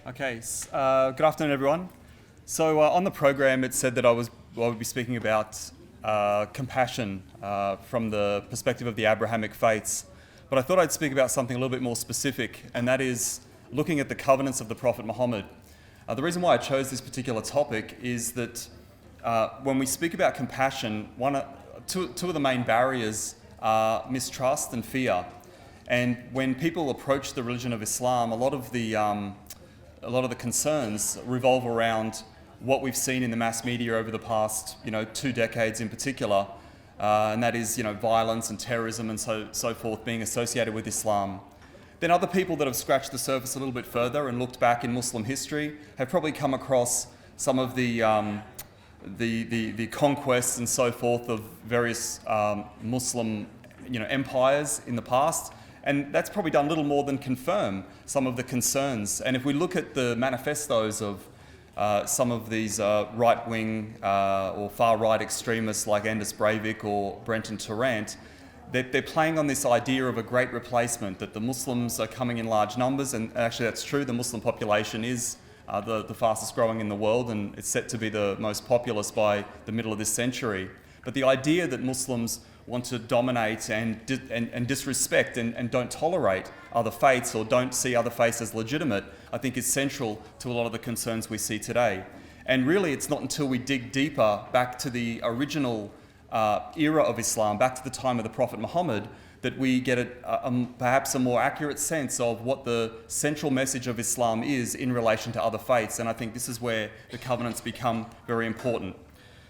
Okay, good afternoon, everyone. So on the program, it said that I would be speaking about compassion from the perspective of the Abrahamic faiths. But I thought I'd speak about something a little bit more specific, and that is looking at the covenants of the Prophet Muhammad. The reason why I chose this particular topic is that when we speak about compassion, two of the main barriers are mistrust and fear. And when people approach the religion of Islam, a lot of the concerns revolve around what we've seen in the mass media over the past, 2 decades in particular, and that is, violence and terrorism and so forth being associated with Islam. Then other people that have scratched the surface a little bit further and looked back in Muslim history have probably come across some of the conquests and so forth of various Muslim, empires in the past. And that's probably done little more than confirm some of the concerns. And if we look at the manifestos of some of these right-wing or far-right extremists like Anders Breivik or Brenton Tarrant, they're playing on this idea of a great replacement, that the Muslims are coming in large numbers, and actually that's true. The Muslim population is the fastest growing in the world, and it's set to be the most populous by the middle of this century. But the idea that Muslims want to dominate and disrespect and don't tolerate other faiths or don't see other faiths as legitimate, I think is central to a lot of the concerns we see today. And really, it's not until we dig deeper back to the original era of Islam, back to the time of the Prophet Muhammad, that we get perhaps a more accurate sense of what the central message of Islam is in relation to other faiths. And I think this is where the covenants become very important.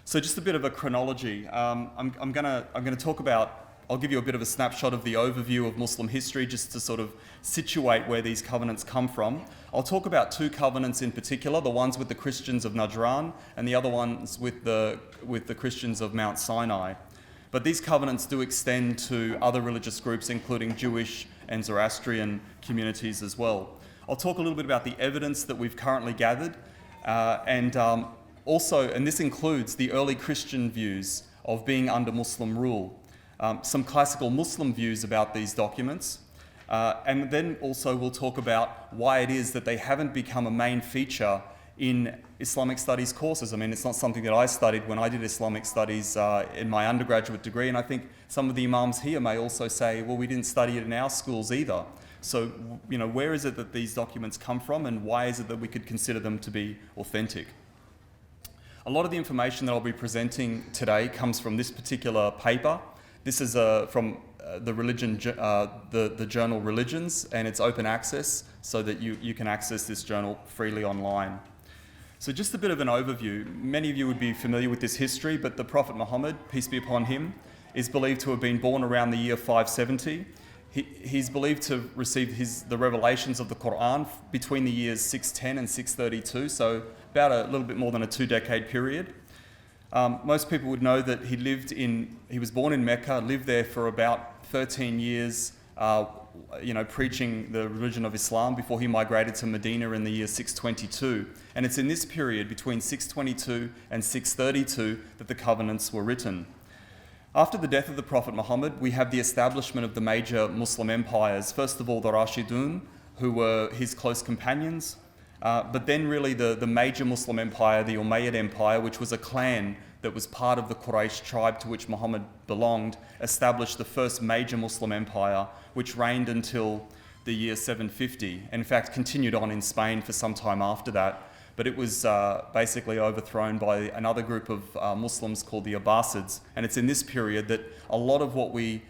So just a bit of a chronology. I'm going to talk about, I'll give you a bit of a snapshot of the overview of Muslim history just to sort of situate where these covenants come from. I'll talk about 2 covenants in particular, the ones with the Christians of Najran and the other ones with the Christians of Mount Sinai. But these covenants do extend to other religious groups, including Jewish and Zoroastrian communities as well. I'll talk a little bit about the evidence that we've currently gathered also, and this includes the early Christian views of being under Muslim rule, some classical Muslim views about these documents, and then also we'll talk about why it is that they haven't become a main feature in Islamic studies courses. I mean, it's not something that I studied when I did Islamic studies in my undergraduate degree, and I think some of the imams here may also say, well, we didn't study it in our schools either. So, where is it that these documents come from, and why is it that we could consider them to be authentic? A lot of the information that I'll be presenting today comes from this particular paper. This is from the journal Religions, and it's open access so that you can access this journal freely online. So just a bit of an overview. Many of you would be familiar with this history, but the Prophet Muhammad, peace be upon him, is believed to have been born around the year 570. He's believed to have received the revelations of the Quran between the years 610 and 632, so about a little bit more than a 2-decade period. Most people would know that he was born in Mecca, lived there for about 13 years, preaching the religion of Islam before he migrated to Medina in the year 622. And it's in this period, between 622 and 632, that the covenants were written. After the death of the Prophet Muhammad, we have the establishment of the major Muslim empires. First of all, the Rashidun, who were his close companions, but then really the major Muslim empire, the Umayyad Empire, which was a clan that was part of the Quraysh tribe to which Muhammad belonged, established the first major Muslim empire, which reigned until the year 750, and in fact continued on in Spain for some time after that. But it was basically overthrown by another group of Muslims called the Abbasids. And it's in this period that a lot of what we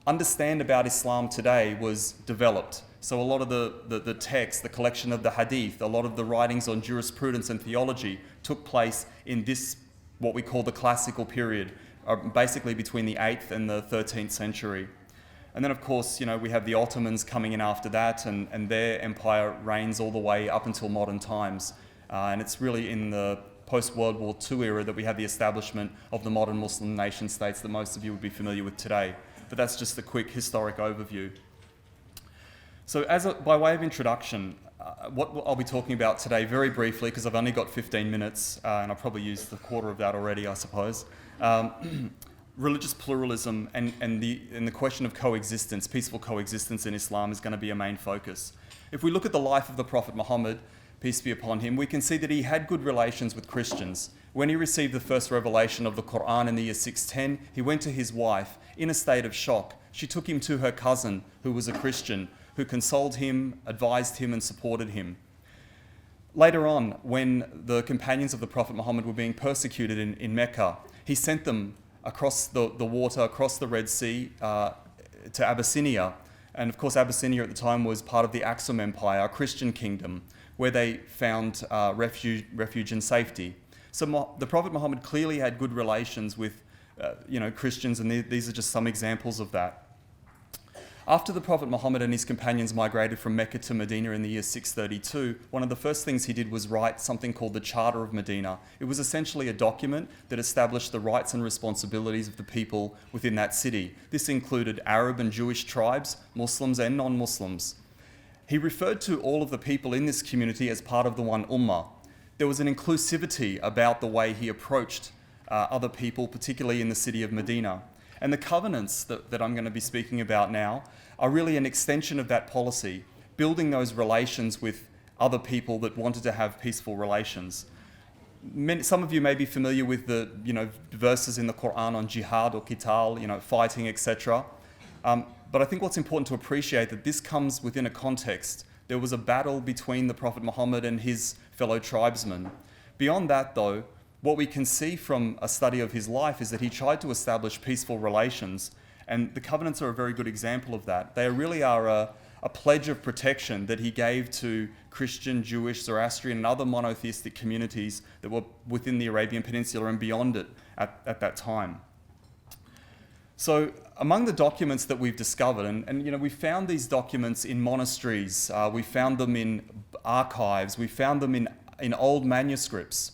understand about Islam today was developed. So a lot of the text, the collection of the Hadith, a lot of the writings on jurisprudence and theology took place in this, what we call the classical period, basically between the 8th and the 13th century. And then, of course, we have the Ottomans coming in after that, and their empire reigns all the way up until modern times. And it's really in the post-World War II era that we have the establishment of the modern Muslim nation states that most of you would be familiar with today. But that's just a quick historic overview. So by way of introduction, what I'll be talking about today very briefly, because I've only got 15 minutes, and I've probably used a quarter of that already, I suppose. Religious pluralism and the question of coexistence, peaceful coexistence in Islam is going to be a main focus. If we look at the life of the Prophet Muhammad, peace be upon him, we can see that he had good relations with Christians. When he received the first revelation of the Quran in the year 610, he went to his wife in a state of shock. She took him to her cousin, who was a Christian, who consoled him, advised him, and supported him. Later on, when the companions of the Prophet Muhammad were being persecuted in Mecca, he sent them across the water, across the Red Sea, to Abyssinia. And of course, Abyssinia at the time was part of the Aksum Empire, a Christian kingdom, where they found refuge and safety. So the Prophet Muhammad clearly had good relations with Christians, and these are just some examples of that. After the Prophet Muhammad and his companions migrated from Mecca to Medina in the year 632, one of the first things he did was write something called the Charter of Medina. It was essentially a document that established the rights and responsibilities of the people within that city. This included Arab and Jewish tribes, Muslims and non-Muslims. He referred to all of the people in this community as part of the one ummah. There was an inclusivity about the way he approached other people, particularly in the city of Medina. And the covenants that I'm going to be speaking about now are really an extension of that policy, building those relations with other people that wanted to have peaceful relations. Some of you may be familiar with the verses in the Quran on jihad or qital, fighting, etc. But I think what's important to appreciate that this comes within a context. There was a battle between the Prophet Muhammad and his fellow tribesmen. Beyond that, though, what we can see from a study of his life is that he tried to establish peaceful relations, and the covenants are a very good example of that. They really are a pledge of protection that he gave to Christian, Jewish, Zoroastrian, and other monotheistic communities that were within the Arabian Peninsula and beyond it at that time. So among the documents that we've discovered, and we found these documents in monasteries, we found them in archives, we found them in old manuscripts.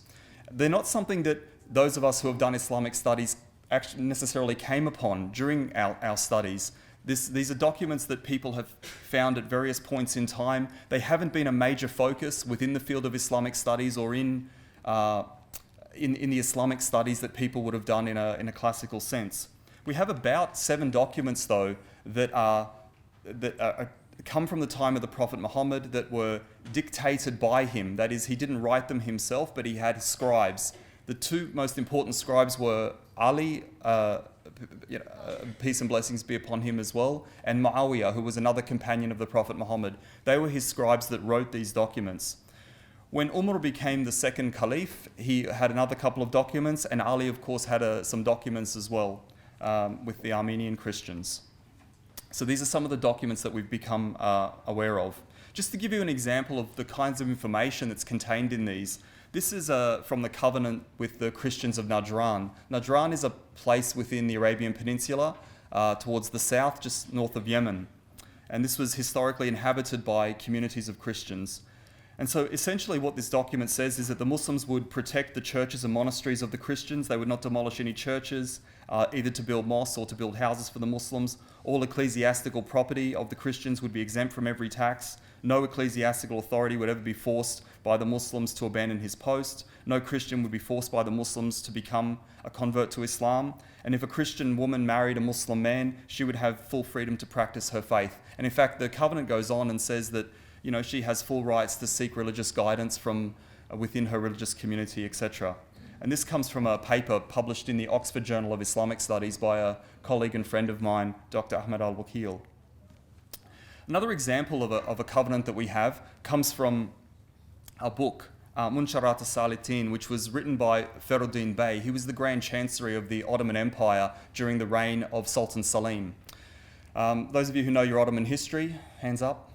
They're not something that those of us who have done Islamic studies actually necessarily came upon during our studies. These are documents that people have found at various points in time. They haven't been a major focus within the field of Islamic studies or in the Islamic studies that people would have done in a classical sense. We have about 7 documents, though, that come from the time of the Prophet Muhammad that were dictated by him. That is, he didn't write them himself, but he had scribes. The 2 most important scribes were Ali, peace and blessings be upon him as well, and Muawiyah, who was another companion of the Prophet Muhammad. They were his scribes that wrote these documents. When Umar became the second caliph, he had another couple of documents, and Ali, of course, had some documents as well with the Armenian Christians. So these are some of the documents that we've become aware of. Just to give you an example of the kinds of information that's contained in these, this is from the covenant with the Christians of Najran. Najran is a place within the Arabian Peninsula towards the south, just north of Yemen. And this was historically inhabited by communities of Christians. And so essentially what this document says is that the Muslims would protect the churches and monasteries of the Christians. They would not demolish any churches, either to build mosques or to build houses for the Muslims. All ecclesiastical property of the Christians would be exempt from every tax. No ecclesiastical authority would ever be forced by the Muslims to abandon his post. No Christian would be forced by the Muslims to become a convert to Islam. And if a Christian woman married a Muslim man, she would have full freedom to practice her faith. And in fact, the covenant goes on and says that she has full rights to seek religious guidance from within her religious community, etc. And this comes from a paper published in the Oxford Journal of Islamic Studies by a colleague and friend of mine, Dr. Ahmed Al-Wakil. Another example of a covenant that we have comes from a book, Munsharat al-Salitin, which was written by Ferruddin Bey. He was the Grand Chancery of the Ottoman Empire during the reign of Sultan Salim. Those of you who know your Ottoman history, hands up.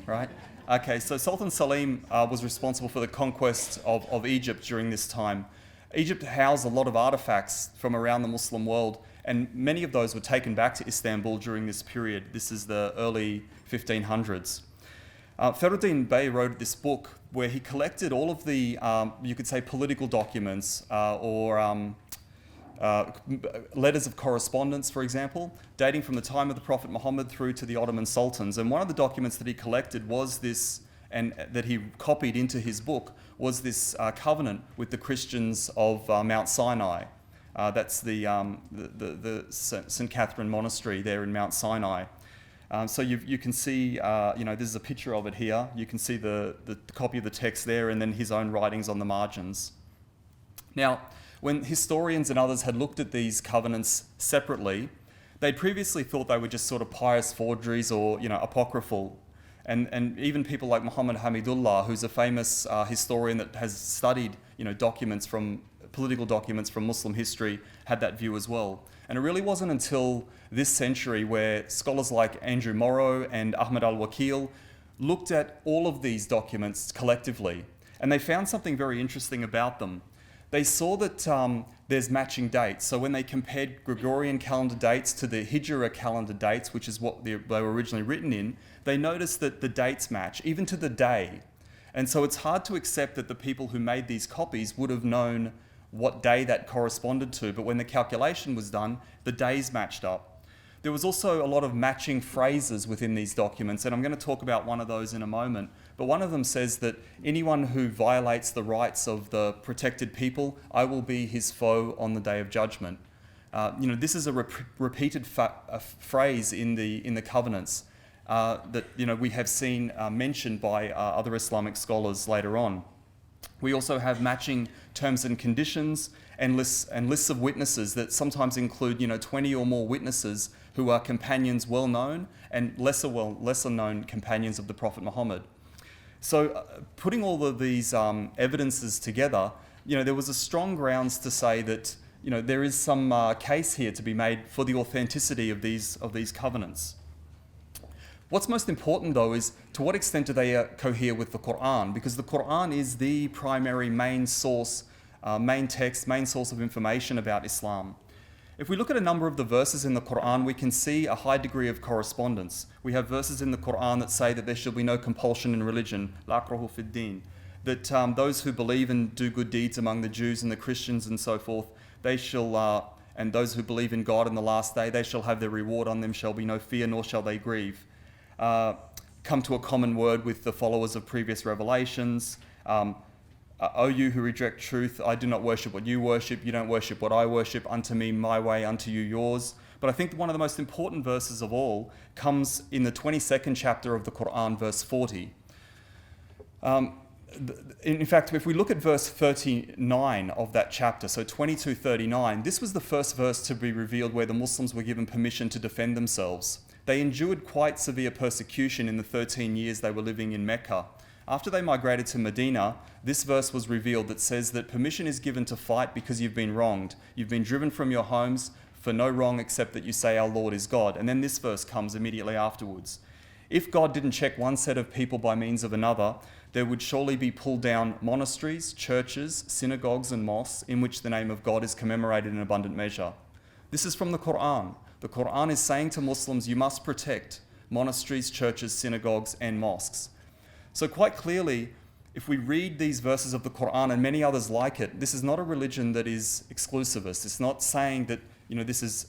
Right? Okay, so Sultan Salim was responsible for the conquest of Egypt during this time. Egypt housed a lot of artifacts from around the Muslim world, and many of those were taken back to Istanbul during this period. This is the early 1500s. Ferruddin Bey wrote this book where he collected all of the, you could say, political documents or letters of correspondence, for example, dating from the time of the Prophet Muhammad through to the Ottoman sultans. And one of the documents that he collected was this, and that he copied into his book, was this covenant with the Christians of Mount Sinai. That's the St. Catherine Monastery there in Mount Sinai. So you can see, this is a picture of it here. You can see the copy of the text there and then his own writings on the margins. Now, when historians and others had looked at these covenants separately, they'd previously thought they were just sort of pious forgeries or, apocryphal. And even people like Muhammad Hamidullah, who's a famous historian that has studied, political documents from Muslim history, had that view as well. And it really wasn't until this century where scholars like Andrew Morrow and Ahmad al-Wakil looked at all of these documents collectively, and they found something very interesting about them. They saw that there's matching dates. So when they compared Gregorian calendar dates to the Hijra calendar dates, which is what they were originally written in, they noticed that the dates match, even to the day. And so it's hard to accept that the people who made these copies would have known what day that corresponded to, but when the calculation was done, the days matched up. There was also a lot of matching phrases within these documents, and I'm going to talk about one of those in a moment. But one of them says that anyone who violates the rights of the protected people, I will be his foe on the day of judgment. This is a repeated phrase in the covenants that we have seen mentioned by other Islamic scholars later on. We also have matching terms and conditions and lists of witnesses that sometimes include 20 or more witnesses who are companions well known and lesser known companions of the Prophet Muhammad. So putting all of these evidences together, there was a strong grounds to say that there is some case here to be made for the authenticity of these covenants. What's most important, though, is to what extent do they cohere with the Quran? Because the Quran is the primary main source, main text, main source of information about Islam. If we look at a number of the verses in the Quran, we can see a high degree of correspondence. We have verses in the Quran that say that there shall be no compulsion in religion, la ikraha fid din, that those who believe and do good deeds among the Jews and the Christians and so forth, they shall, and those who believe in God and the last day, they shall have their reward on them, shall be no fear, nor shall they grieve. Come to a common word with the followers of previous revelations. O you who reject truth, I do not worship what you worship, you don't worship what I worship, unto me my way, unto you yours. But I think one of the most important verses of all comes in the 22nd chapter of the Quran, verse 40. In fact, if we look at verse 39 of that chapter, so 22:39, this was the first verse to be revealed where the Muslims were given permission to defend themselves. They endured quite severe persecution in the 13 years they were living in Mecca. After they migrated to Medina, this verse was revealed that says that permission is given to fight because you've been wronged. You've been driven from your homes for no wrong except that you say our Lord is God. And then this verse comes immediately afterwards. If God didn't check one set of people by means of another, there would surely be pulled down monasteries, churches, synagogues and mosques in which the name of God is commemorated in abundant measure. This is from the Quran. The Quran is saying to Muslims, you must protect monasteries, churches, synagogues, and mosques. So quite clearly, if we read these verses of the Quran and many others like it, this is not a religion that is exclusivist. It's not saying that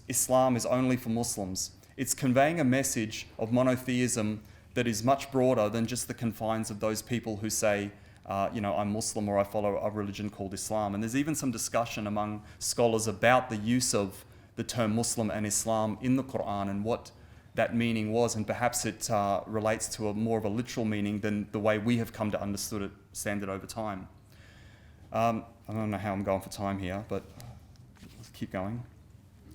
Islam is only for Muslims. It's conveying a message of monotheism that is much broader than just the confines of those people who say, I'm Muslim or I follow a religion called Islam. And there's even some discussion among scholars about the use of the term Muslim and Islam in the Quran and what that meaning was, and perhaps it relates to more of a literal meaning than the way we have come to understand it over time. I don't know how I'm going for time here, but let's keep going.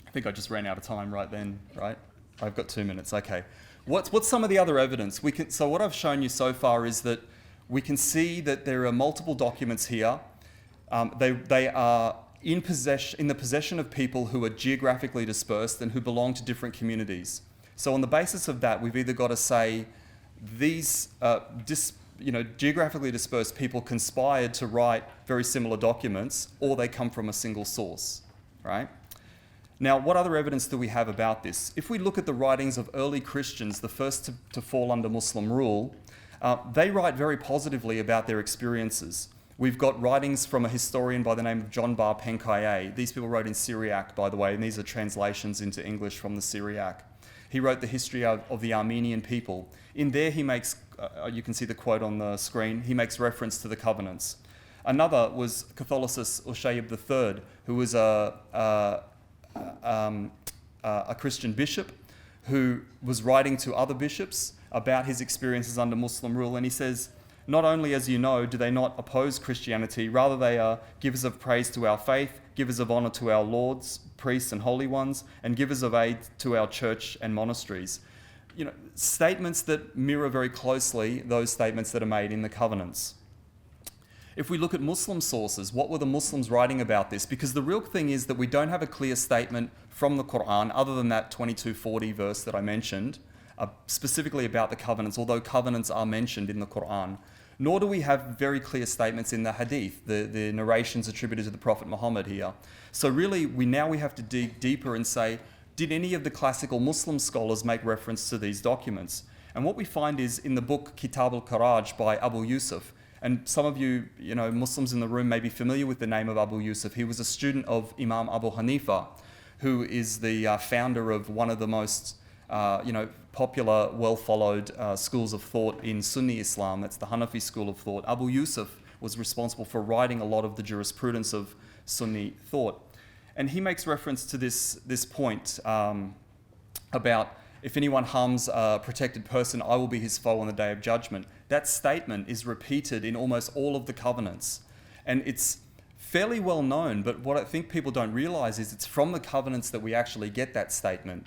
I think I just ran out of time right then, right? I've got 2 minutes, okay. What's some of the other evidence? So what I've shown you so far is that we can see that there are multiple documents here. They are in the possession of people who are geographically dispersed and who belong to different communities. So on the basis of that, we've either got to say these geographically dispersed people conspired to write very similar documents, or they come from a single source, right? Now, what other evidence do we have about this? If we look at the writings of early Christians, the first to fall under Muslim rule, they write very positively about their experiences. We've got writings from a historian by the name of John Bar Penkaye. These people wrote in Syriac, by the way, and these are translations into English from the Syriac. He wrote the history of the Armenian people. In there, he makes, you can see the quote on the screen, he makes reference to the covenants. Another was Catholicus Ushayb III, who was a Christian bishop who was writing to other bishops about his experiences under Muslim rule, and he says, "Not only, as you know, do they not oppose Christianity, rather they are givers of praise to our faith, givers of honour to our lords, priests and holy ones, and givers of aid to our church and monasteries." You know, statements that mirror very closely those statements that are made in the covenants. If we look at Muslim sources, what were the Muslims writing about this? Because the real thing is that we don't have a clear statement from the Quran, other than that 2240 verse that I mentioned, specifically about the covenants, although covenants are mentioned in the Quran. Nor do we have very clear statements in the Hadith, the narrations attributed to the Prophet Muhammad here. So really, we have to dig deeper and say, did any of the classical Muslim scholars make reference to these documents? And what we find is in the book Kitab al-Karaj by Abu Yusuf, and some of you, Muslims in the room may be familiar with the name of Abu Yusuf. He was a student of Imam Abu Hanifa, who is the founder of one of the most popular, well-followed schools of thought in Sunni Islam. That's the Hanafi school of thought. Abu Yusuf was responsible for writing a lot of the jurisprudence of Sunni thought. And he makes reference to this point about, if anyone harms a protected person, I will be his foe on the day of judgment. That statement is repeated in almost all of the covenants. And it's fairly well known, but what I think people don't realize is it's from the covenants that we actually get that statement.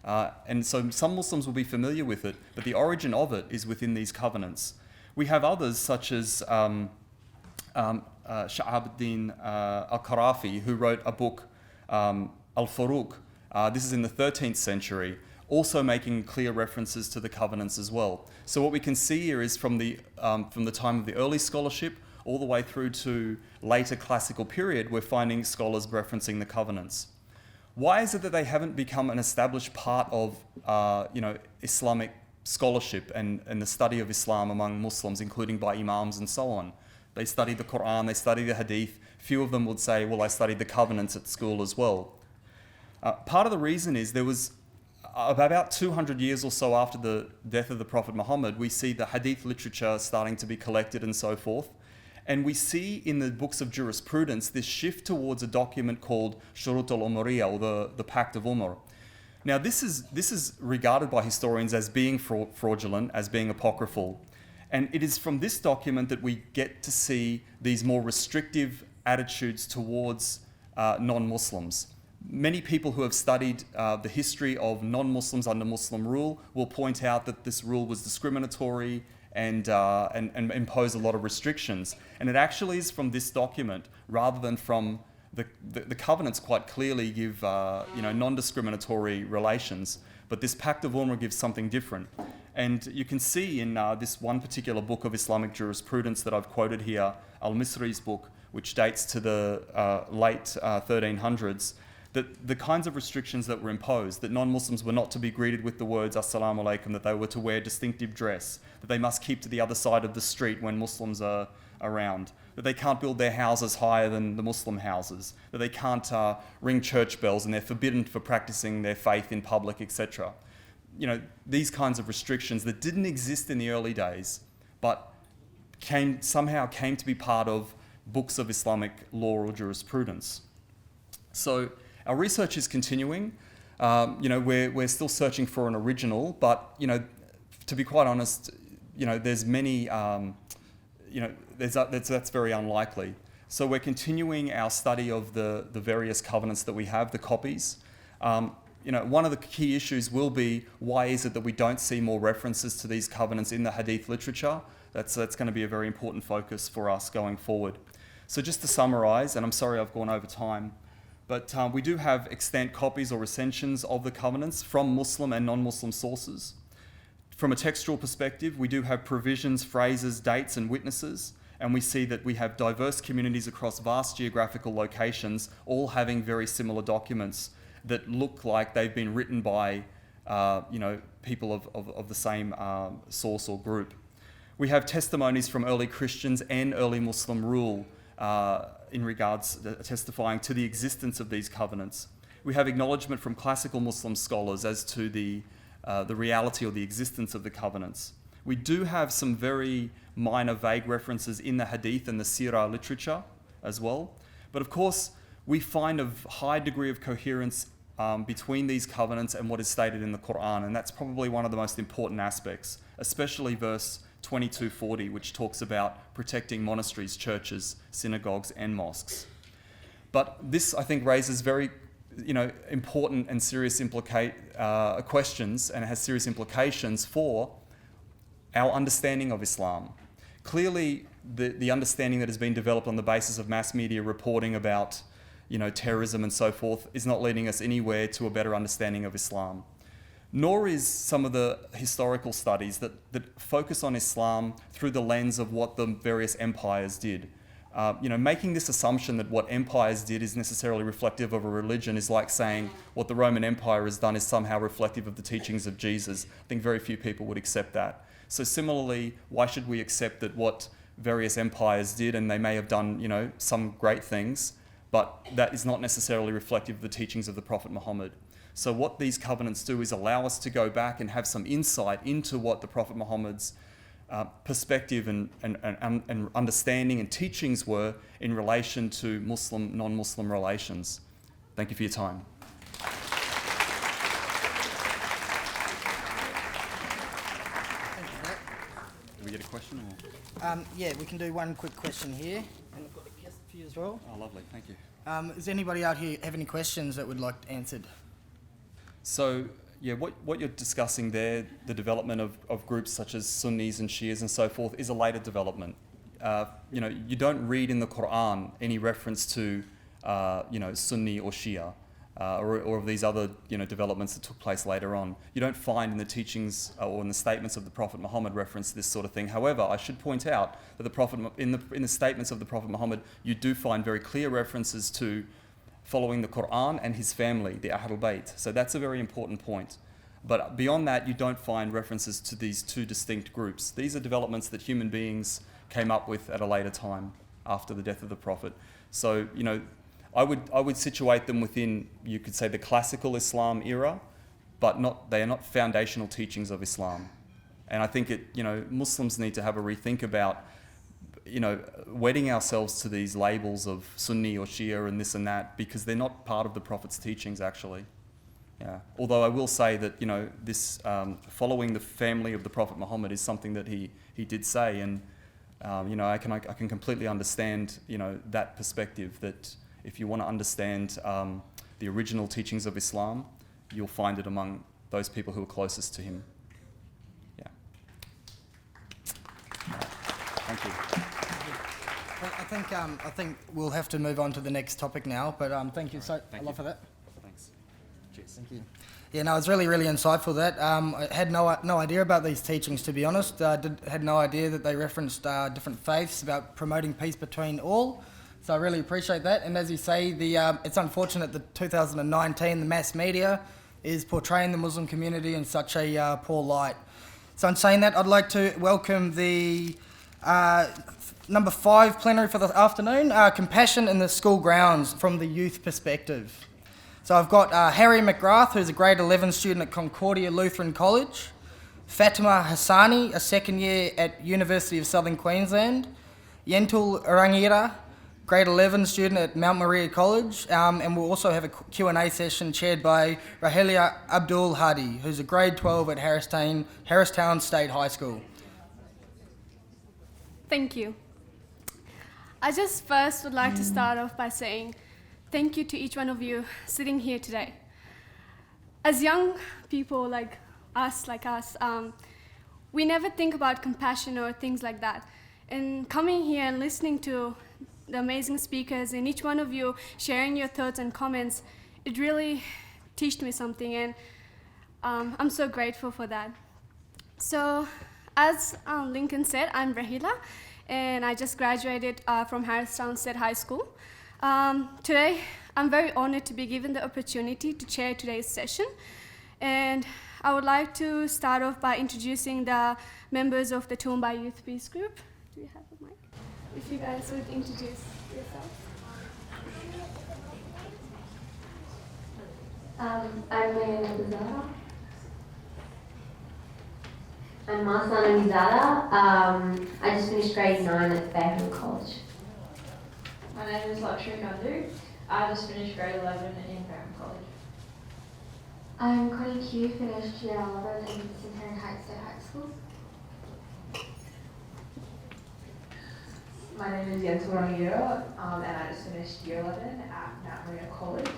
And so some Muslims will be familiar with it, but the origin of it is within these covenants. We have others such as Sha'abuddin al-Qarafi, who wrote a book, Al-Furuq. This is in the 13th century, also making clear references to the covenants as well. So what we can see here is from the time of the early scholarship all the way through to later classical period, we're finding scholars referencing the covenants. Why is it that they haven't become an established part of Islamic scholarship and the study of Islam among Muslims, including by imams and so on? They study the Quran, they study the Hadith. Few of them would say, well, I studied the covenants at school as well. Part of the reason is there was about 200 years or so after the death of the Prophet Muhammad, we see the Hadith literature starting to be collected and so forth. And we see in the books of jurisprudence this shift towards a document called Shurut al-Umariya, or the Pact of Umar. Now, this is regarded by historians as being fraudulent, as being apocryphal. And it is from this document that we get to see these more restrictive attitudes towards non-Muslims. Many people who have studied the history of non-Muslims under Muslim rule will point out that this rule was discriminatory and impose a lot of restrictions. And it actually is from this document, rather than from the covenants quite clearly give non-discriminatory relations. But this Pact of Umar gives something different. And you can see in this one particular book of Islamic jurisprudence that I've quoted here, Al-Misri's book, which dates to the late 1300s, that the kinds of restrictions that were imposed, that non-Muslims were not to be greeted with the words Assalamu alaikum, that they were to wear distinctive dress, that they must keep to the other side of the street when Muslims are around, that they can't build their houses higher than the Muslim houses, that they can't ring church bells and they're forbidden for practicing their faith in public, etc. These kinds of restrictions that didn't exist in the early days, but somehow came to be part of books of Islamic law or jurisprudence. So our research is continuing. We're still searching for an original, but to be quite honest, there's many. That's very unlikely. So we're continuing our study of the various covenants that we have, the copies. One of the key issues will be, why is it that we don't see more references to these covenants in the Hadith literature? That's going to be a very important focus for us going forward. So just to summarize, and I'm sorry I've gone over time, but we do have extant copies or recensions of the covenants from Muslim and non-Muslim sources. From a textual perspective, we do have provisions, phrases, dates, and witnesses, and we see that we have diverse communities across vast geographical locations, all having very similar documents that look like they've been written by people of the same source or group. We have testimonies from early Christians and early Muslim rule in regards to testifying to the existence of these covenants. We have acknowledgement from classical Muslim scholars as to the reality or the existence of the covenants. We do have some very minor vague references in the Hadith and the Sirah literature as well. But of course, we find a high degree of coherence between these covenants and what is stated in the Quran, and that's probably one of the most important aspects, especially verse 2240, which talks about protecting monasteries, churches, synagogues, and mosques. But this, I think, raises very important and serious questions, and it has serious implications for our understanding of Islam. Clearly, the understanding that has been developed on the basis of mass media reporting about terrorism and so forth is not leading us anywhere to a better understanding of Islam. Nor is some of the historical studies that focus on Islam through the lens of what the various empires did. Making this assumption that what empires did is necessarily reflective of a religion is like saying what the Roman Empire has done is somehow reflective of the teachings of Jesus. I think very few people would accept that. So similarly, why should we accept that what various empires did, and they may have done, some great things, but that is not necessarily reflective of the teachings of the Prophet Muhammad. So what these covenants do is allow us to go back and have some insight into what the Prophet Muhammad's perspective and understanding and teachings were in relation to Muslim, non-Muslim relations. Thank you for your time. Did we get a question? Yeah, we can do one quick question here. And I've got a guest for you as well. Oh, lovely. Thank you. Does anybody out here have any questions that would like answered? So, yeah, what you're discussing there, the development of groups such as Sunnis and Shias and so forth, is a later development. You don't read in the Quran any reference to, Sunni or Shia, or of these other, developments that took place later on. You don't find in the teachings or in the statements of the Prophet Muhammad reference to this sort of thing. However, I should point out that the Prophet, in the statements of the Prophet Muhammad, you do find very clear references to following the Quran and his family, the Ahlul Bayt. So that's a very important point. But beyond that, you don't find references to these two distinct groups. These are developments that human beings came up with at a later time after the death of the Prophet. So, I would situate them within, you could say, the classical Islam era, but they are not foundational teachings of Islam. And I think Muslims need to have a rethink about wedding ourselves to these labels of Sunni or Shia and this and that, because they're not part of the Prophet's teachings, actually. Yeah. Although I will say that, this following the family of the Prophet Muhammad is something that he did say, and I can completely understand that perspective, that if you want to understand the original teachings of Islam, you'll find it among those people who are closest to him. Yeah. Thank you. I think we'll have to move on to the next topic now, but thank you a lot for that. Thanks. Cheers. Thank you. Yeah, no, it's really, really insightful that. I had no idea about these teachings, to be honest. Had no idea that they referenced different faiths about promoting peace between all. So I really appreciate that. And as you say, it's unfortunate that 2019, the mass media is portraying the Muslim community in such a poor light. So in saying that, I'd like to welcome the number 5 plenary for the afternoon, Compassion in the School Grounds from the Youth Perspective. So I've got Harry McGrath, who's a grade 11 student at Concordia Lutheran College, Fatemeh Hassani, a second year at University of Southern Queensland, Yentul Rangira, grade 11 student at Mount Maria College, and we'll also have a Q&A session chaired by Rahila Abdul Hadi, who's a grade 12 at Harristown State High School. Thank you. I just first would like to start off by saying thank you to each one of you sitting here today. As young people like us, we never think about compassion or things like that. And coming here and listening to the amazing speakers and each one of you sharing your thoughts and comments, it really taught me something, and I'm so grateful for that. So, as Lincoln said, I'm Rahila, and I just graduated from Harristown State High School. Today, I'm very honored to be given the opportunity to chair today's session, and I would like to start off by introducing the members of the Toowoomba Youth Peace Group. Do you have a mic? If you guys would introduce yourselves. I'm Mayana. I'm Hassani Zada. I just finished grade 9 at Fatemeh College. My name is Lakshmi Nandu. I just finished grade 11 at Fatemeh College. I'm Connie Q, finished year 11 in Centenary Heights State High School. My name is Jens Ramiro, and I just finished year 11 at Marina College.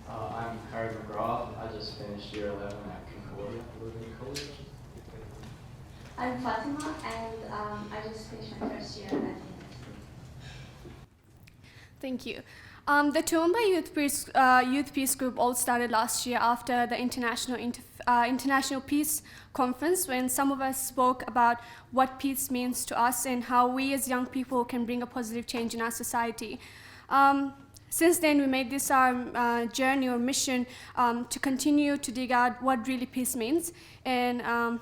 I'm Harry McGrath. I just finished year 11 at Concordia, Lutheran College. I'm Fatemeh, and I just finished my first year at the Thank you. The Toowoomba Youth Peace Group all started last year after the International Peace Conference, when some of us spoke about what peace means to us and how we as young people can bring a positive change in our society. Since then, we made this our journey or mission to continue to dig out what really peace means and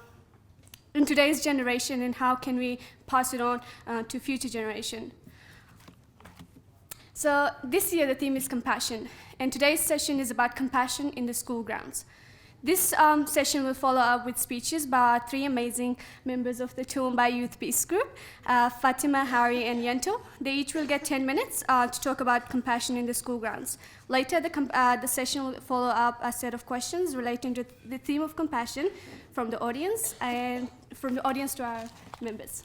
in today's generation, and how can we pass it on to future generation. So this year the theme is compassion, and today's session is about compassion in the school grounds. This session will follow up with speeches by our three amazing members of the Toowoomba Youth Peace Group, Fatemeh, Harry, and Yento. They each will get 10 minutes to talk about compassion in the school grounds. Later, the session will follow up a set of questions relating to the theme of compassion from the audience and from the audience to our members.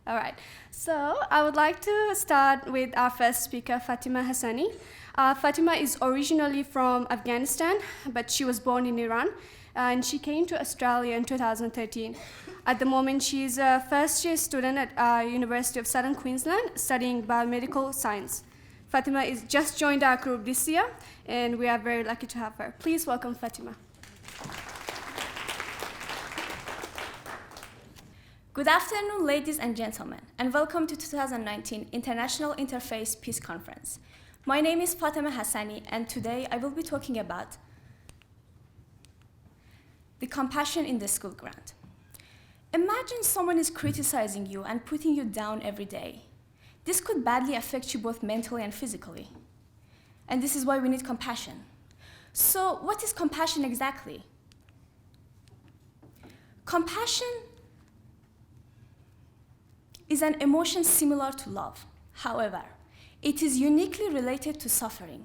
All right, so I would like to start with our first speaker, Fatemeh Hassani. Fatemeh is originally from Afghanistan, but she was born in Iran, and she came to Australia in 2013. At the moment, she is a first-year student at University of Southern Queensland, studying biomedical science. Fatemeh is just joined our group this year, and we are very lucky to have her. Please welcome Fatemeh. Good afternoon, ladies and gentlemen, and welcome to 2019 International Interfaith Peace Conference. My name is Fatemeh Hassani, and today I will be talking about the compassion in the school ground. Imagine someone is criticizing you and putting you down every day. This could badly affect you both mentally and physically. And this is why we need compassion. So what is compassion exactly? Compassion is an emotion similar to love. However, it is uniquely related to suffering.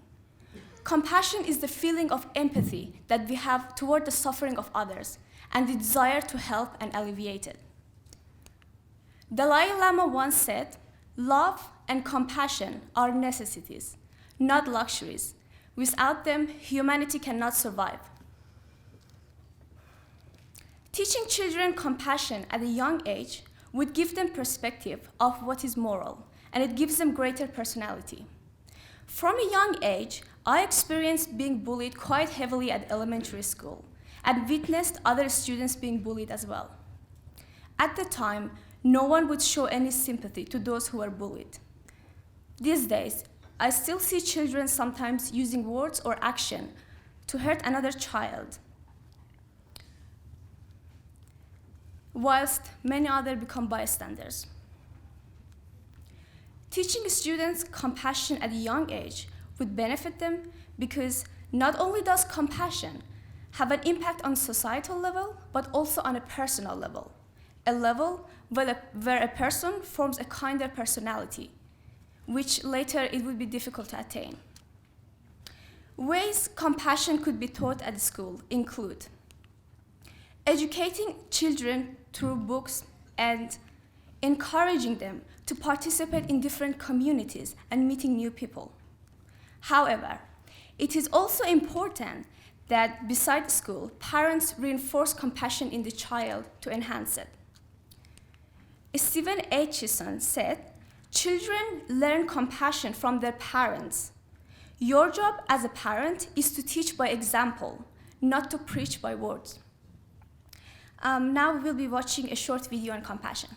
Compassion is the feeling of empathy that we have toward the suffering of others and the desire to help and alleviate it. Dalai Lama once said, "Love and compassion are necessities, not luxuries. Without them, humanity cannot survive." Teaching children compassion at a young age would give them perspective of what is moral, and it gives them greater personality. From a young age, I experienced being bullied quite heavily at elementary school and witnessed other students being bullied as well. At the time, no one would show any sympathy to those who were bullied. These days, I still see children sometimes using words or action to hurt another child, whilst many others become bystanders. Teaching students compassion at a young age would benefit them because not only does compassion have an impact on societal level, but also on a personal level, a level where a person forms a kinder personality, which later it would be difficult to attain. Ways compassion could be taught at school include educating children through books and encouraging them to participate in different communities and meeting new people. However, it is also important that besides school, parents reinforce compassion in the child to enhance it. Stephen Aitchison said, "Children learn compassion from their parents. Your job as a parent is to teach by example, not to preach by words." Now we'll be watching a short video on compassion.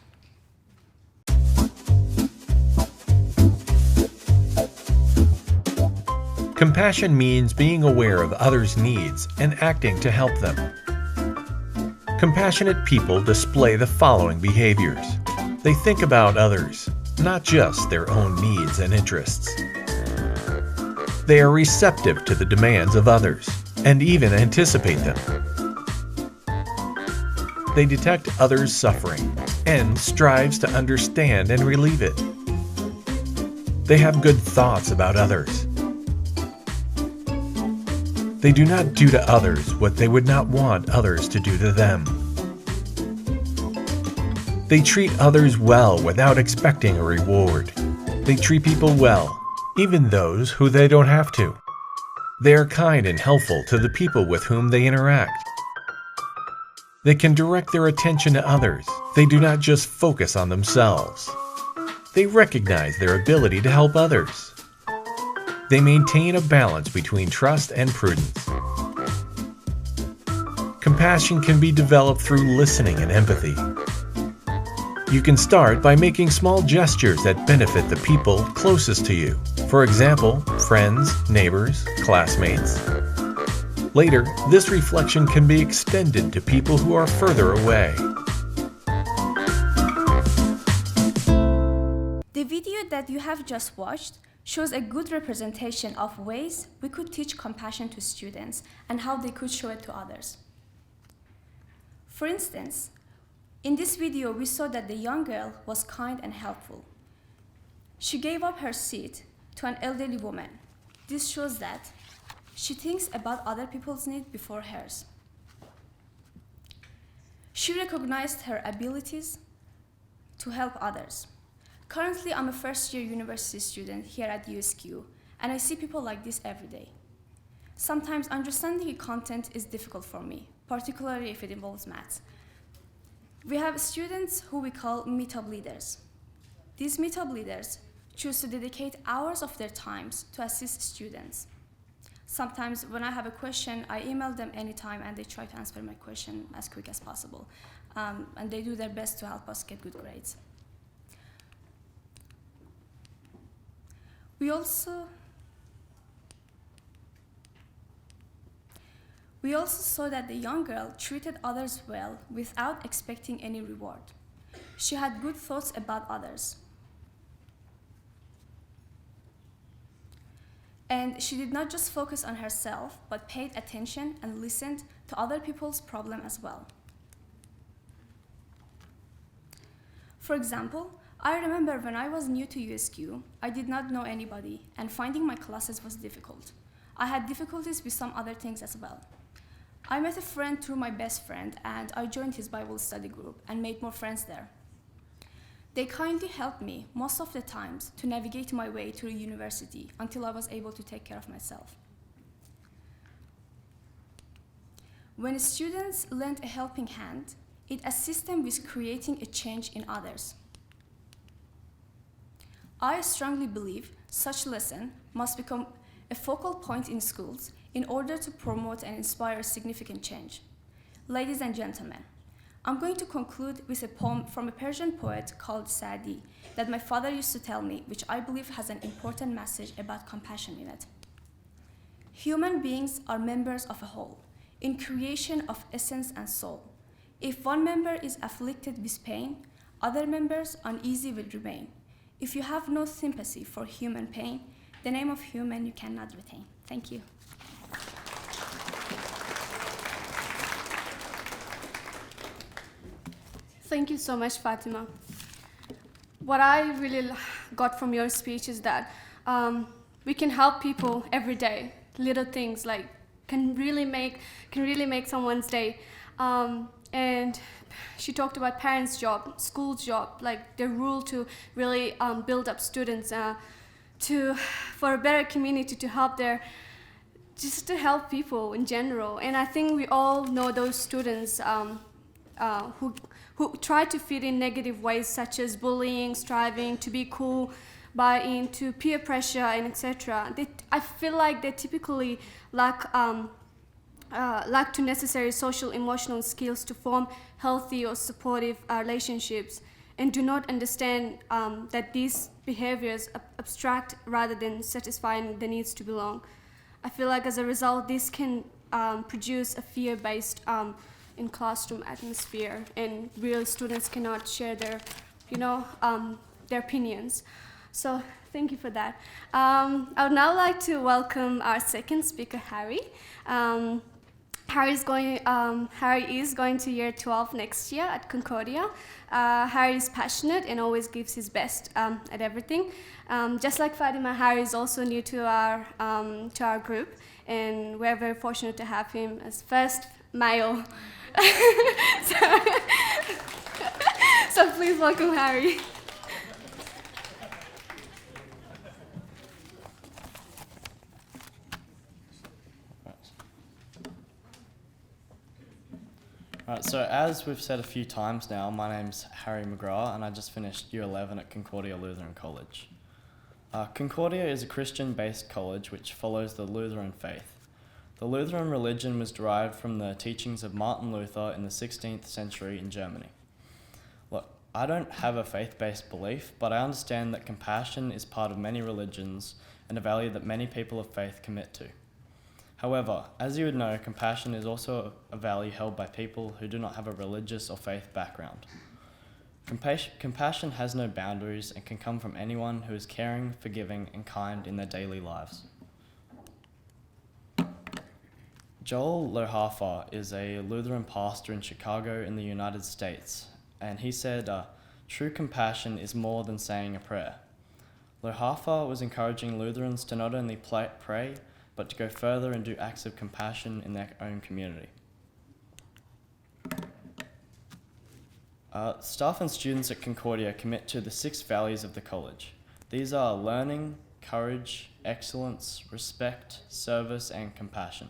Compassion means being aware of others' needs and acting to help them. Compassionate people display the following behaviors. They think about others, not just their own needs and interests. They are receptive to the demands of others and even anticipate them. They detect others' suffering and strives to understand and relieve it. They have good thoughts about others. They do not do to others what they would not want others to do to them. They treat others well without expecting a reward. They treat people well, even those who they don't have to. They are kind and helpful to the people with whom they interact. They can direct their attention to others. They do not just focus on themselves. They recognize their ability to help others. They maintain a balance between trust and prudence. Compassion can be developed through listening and empathy. You can start by making small gestures that benefit the people closest to you. For example, friends, neighbors, classmates. Later, this reflection can be extended to people who are further away. The video that you have just watched shows a good representation of ways we could teach compassion to students and how they could show it to others. For instance, in this video, we saw that the young girl was kind and helpful. She gave up her seat to an elderly woman. This shows that she thinks about other people's needs before hers. She recognized her abilities to help others. Currently, I'm a first-year university student here at USQ, and I see people like this every day. Sometimes understanding a content is difficult for me, particularly if it involves maths. We have students who we call meetup leaders. These meetup leaders choose to dedicate hours of their times to assist students. Sometimes when I have a question, I email them anytime and they try to answer my question as quick as possible. And they do their best to help us get good grades. We also saw that the young girl treated others well without expecting any reward. She had good thoughts about others. And she did not just focus on herself, but paid attention and listened to other people's problem as well. For example, I remember when I was new to USQ, I did not know anybody, and finding my classes was difficult. I had difficulties with some other things as well. I met a friend through my best friend, and I joined his Bible study group and made more friends there. They kindly helped me most of the times to navigate my way to university until I was able to take care of myself. When students lend a helping hand, it assists them with creating a change in others. I strongly believe such lesson must become a focal point in schools in order to promote and inspire significant change. Ladies and gentlemen, I'm going to conclude with a poem from a Persian poet called Hadi that my father used to tell me, which I believe has an important message about compassion in it. Human beings are members of a whole, in creation of essence and soul. If one member is afflicted with pain, other members uneasy will remain. If you have no sympathy for human pain, the name of human you cannot retain. Thank you. Thank you so much, Fatemeh. What I really got from your speech is that we can help people every day. Little things like can really make someone's day. And she talked about parents' job, school's job, like their role to really build up students for a better community, to help just to help people in general. And I think we all know those students who try to fit in negative ways, such as bullying, striving to be cool, buy into peer pressure, and etc. I feel like they typically lack to necessary social emotional skills to form healthy or supportive relationships, and do not understand that these behaviors abstract rather than satisfying the needs to belong. I feel like as a result, this can produce a fear-based in classroom atmosphere, and real students cannot share their opinions. So thank you for that. I would now like to welcome our second speaker, Harry. Harry is going to year 12 next year at Concordia. Harry is passionate and always gives his best at everything. Just like Fatemeh, Harry is also new to our group, and we're very fortunate to have him as first male. So please welcome Harry. Right, so as we've said a few times now, my name's Harry McGrath and I just finished Year 11 at Concordia Lutheran College. Concordia is a Christian-based college which follows the Lutheran faith. The Lutheran religion was derived from the teachings of Martin Luther in the 16th century in Germany. Look, I don't have a faith-based belief, but I understand that compassion is part of many religions and a value that many people of faith commit to. However, as you would know, compassion is also a value held by people who do not have a religious or faith background. Compassion has no boundaries and can come from anyone who is caring, forgiving, and kind in their daily lives. Joel Lohafa is a Lutheran pastor in Chicago in the United States, and he said, "True compassion is more than saying a prayer." Lohafa was encouraging Lutherans to not only pray, but to go further and do acts of compassion in their own community. Staff and students at Concordia commit to the 6 values of the college. These are learning, courage, excellence, respect, service, and compassion.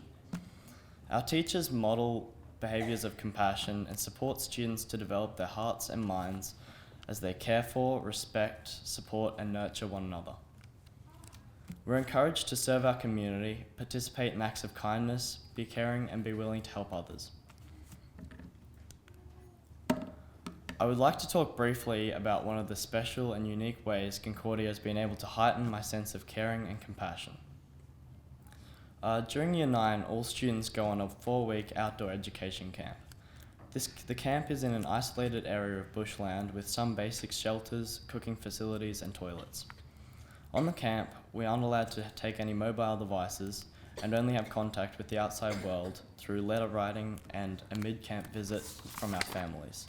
Our teachers model behaviours of compassion and support students to develop their hearts and minds as they care for, respect, support, and nurture one another. We're encouraged to serve our community, participate in acts of kindness, be caring, and be willing to help others. I would like to talk briefly about one of the special and unique ways Concordia has been able to heighten my sense of caring and compassion. During Year 9, all students go on a 4-week outdoor education camp. The camp is in an isolated area of bushland with some basic shelters, cooking facilities, and toilets. On the camp, we aren't allowed to take any mobile devices and only have contact with the outside world through letter writing and a mid-camp visit from our families.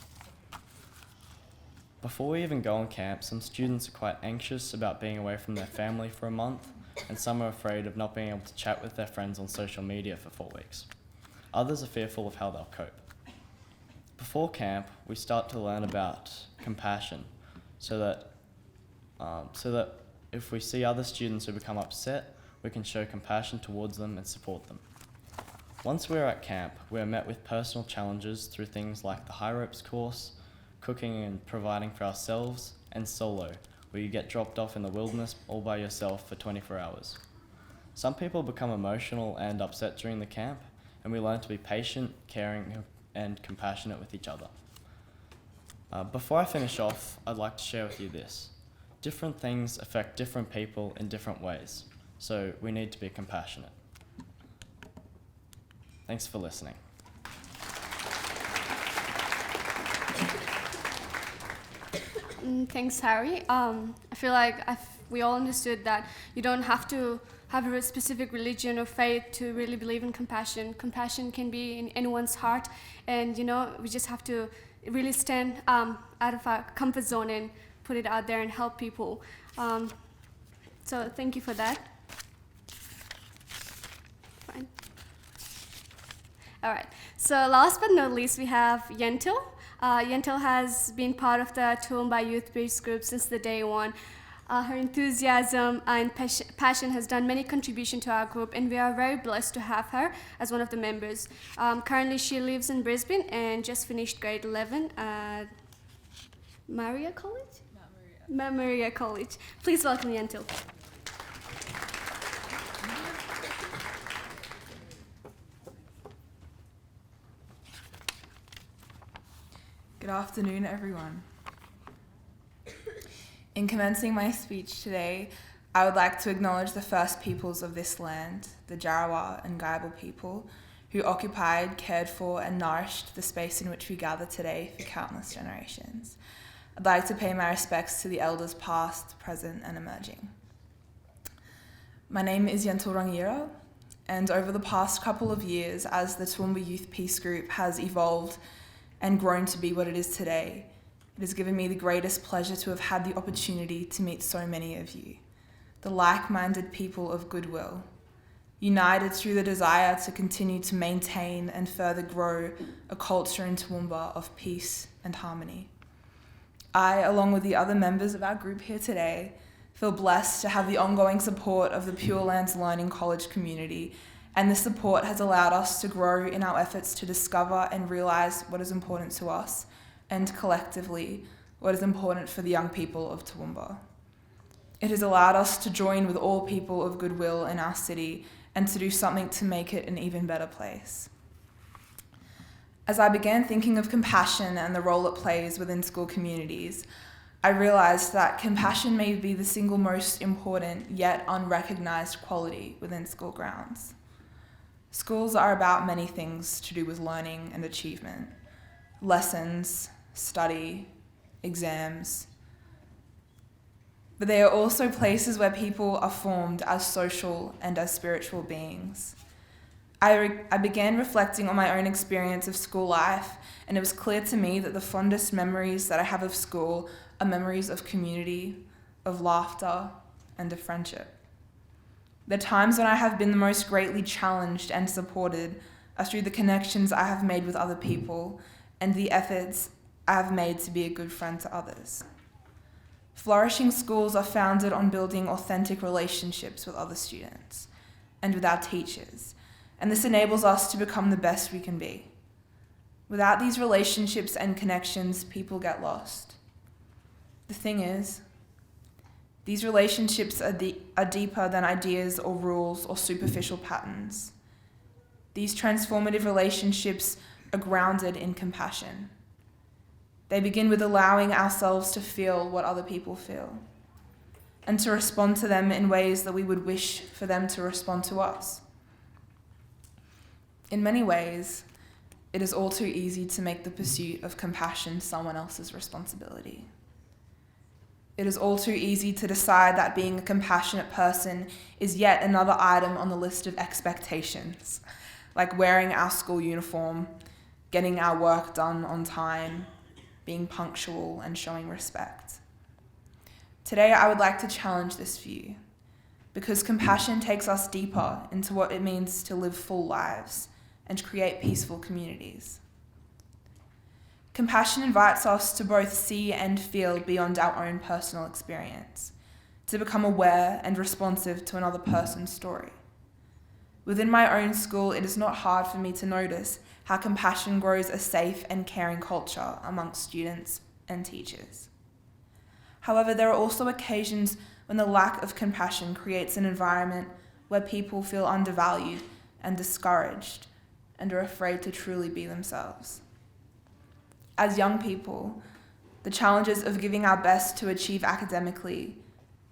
Before we even go on camp, some students are quite anxious about being away from their family for a month, and some are afraid of not being able to chat with their friends on social media for 4 weeks. Others are fearful of how they'll cope. Before camp, we start to learn about compassion so that if we see other students who become upset, we can show compassion towards them and support them. Once we're at camp, we are met with personal challenges through things like the high ropes course, cooking and providing for ourselves, and solo, where you get dropped off in the wilderness all by yourself for 24 hours. Some people become emotional and upset during the camp, and we learn to be patient, caring, and compassionate with each other. Before I finish off, I'd like to share with you this. Different things affect different people in different ways, so we need to be compassionate. Thanks for listening. Thanks, Harry. I feel like we all understood that you don't have to have a specific religion or faith to really believe in compassion. Compassion can be in anyone's heart, and we just have to really stand out of our comfort zone and put it out there and help people. So thank you for that. Fine. All right. So last but not least, we have Yentil. Yentil has been part of the Toowoomba Youth Peace Group since the day one. Her enthusiasm and passion has done many contributions to our group, and we are very blessed to have her as one of the members. Currently, she lives in Brisbane and just finished grade 11 at Maria College? Maria College. Please welcome Yentil. Good afternoon, everyone. In commencing my speech today, I would like to acknowledge the first peoples of this land, the Jarawa and Gaiba people, who occupied, cared for, and nourished the space in which we gather today for countless generations. I'd like to pay my respects to the elders past, present, and emerging. My name is Yentil Rangira, and over the past couple of years, as the Toowoomba Youth Peace Group has evolved and grown to be what it is today, it has given me the greatest pleasure to have had the opportunity to meet so many of you, the like-minded people of goodwill, united through the desire to continue to maintain and further grow a culture in Toowoomba of peace and harmony. I, along with the other members of our group here today, feel blessed to have the ongoing support of the Pure Lands Learning College community, and this support has allowed us to grow in our efforts to discover and realise what is important to us, and collectively, what is important for the young people of Toowoomba. It has allowed us to join with all people of goodwill in our city and to do something to make it an even better place. As I began thinking of compassion and the role it plays within school communities, I realised that compassion may be the single most important yet unrecognised quality within school grounds. Schools are about many things to do with learning and achievement: lessons, study, exams. But they are also places where people are formed as social and as spiritual beings. I began reflecting on my own experience of school life, and it was clear to me that the fondest memories that I have of school are memories of community, of laughter, and of friendship. The times when I have been the most greatly challenged and supported are through the connections I have made with other people and the efforts I have made to be a good friend to others. Flourishing schools are founded on building authentic relationships with other students and with our teachers, and this enables us to become the best we can be. Without these relationships and connections, people get lost. The thing is, these relationships are deeper than ideas or rules or superficial patterns. These transformative relationships are grounded in compassion. They begin with allowing ourselves to feel what other people feel and to respond to them in ways that we would wish for them to respond to us. In many ways, it is all too easy to make the pursuit of compassion someone else's responsibility. It is all too easy to decide that being a compassionate person is yet another item on the list of expectations, like wearing our school uniform, getting our work done on time, being punctual, and showing respect. Today, I would like to challenge this view, because compassion takes us deeper into what it means to live full lives and create peaceful communities. Compassion invites us to both see and feel beyond our own personal experience, to become aware and responsive to another person's story. Within my own school, it is not hard for me to notice how compassion grows a safe and caring culture amongst students and teachers. However, there are also occasions when the lack of compassion creates an environment where people feel undervalued and discouraged and are afraid to truly be themselves. As young people, the challenges of giving our best to achieve academically,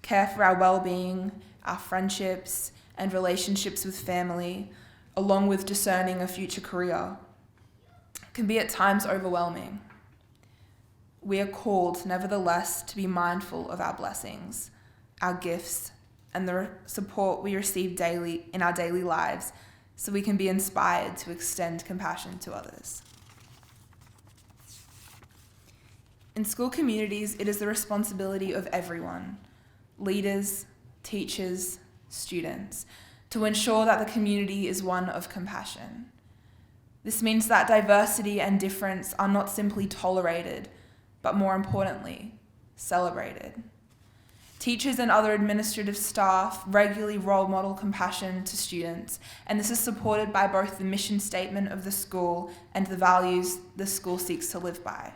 care for our well-being, our friendships, and relationships with family, along with discerning a future career, can be at times overwhelming. We are called, nevertheless, to be mindful of our blessings, our gifts, and the support we receive daily in our daily lives, so we can be inspired to extend compassion to others. In school communities, it is the responsibility of everyone, leaders, teachers, students, to ensure that the community is one of compassion. This means that diversity and difference are not simply tolerated, but more importantly, celebrated. Teachers and other administrative staff regularly role model compassion to students, and this is supported by both the mission statement of the school and the values the school seeks to live by.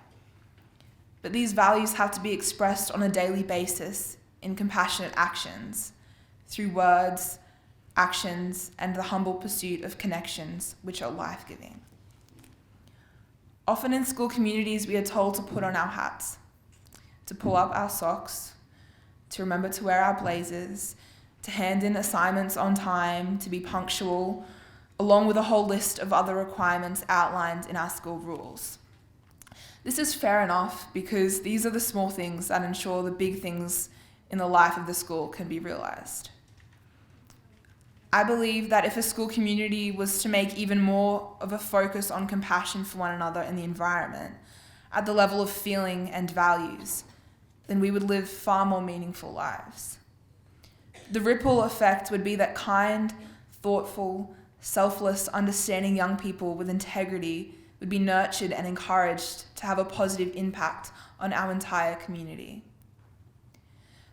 But these values have to be expressed on a daily basis in compassionate actions, through words, actions, and the humble pursuit of connections which are life-giving. Often in school communities, we are told to put on our hats, to pull up our socks, to remember to wear our blazers, to hand in assignments on time, to be punctual, along with a whole list of other requirements outlined in our school rules. This is fair enough because these are the small things that ensure the big things in the life of the school can be realised. I believe that if a school community was to make even more of a focus on compassion for one another in the environment, at the level of feeling and values, then we would live far more meaningful lives. The ripple effect would be that kind, thoughtful, selfless, understanding young people with integrity would be nurtured and encouraged to have a positive impact on our entire community.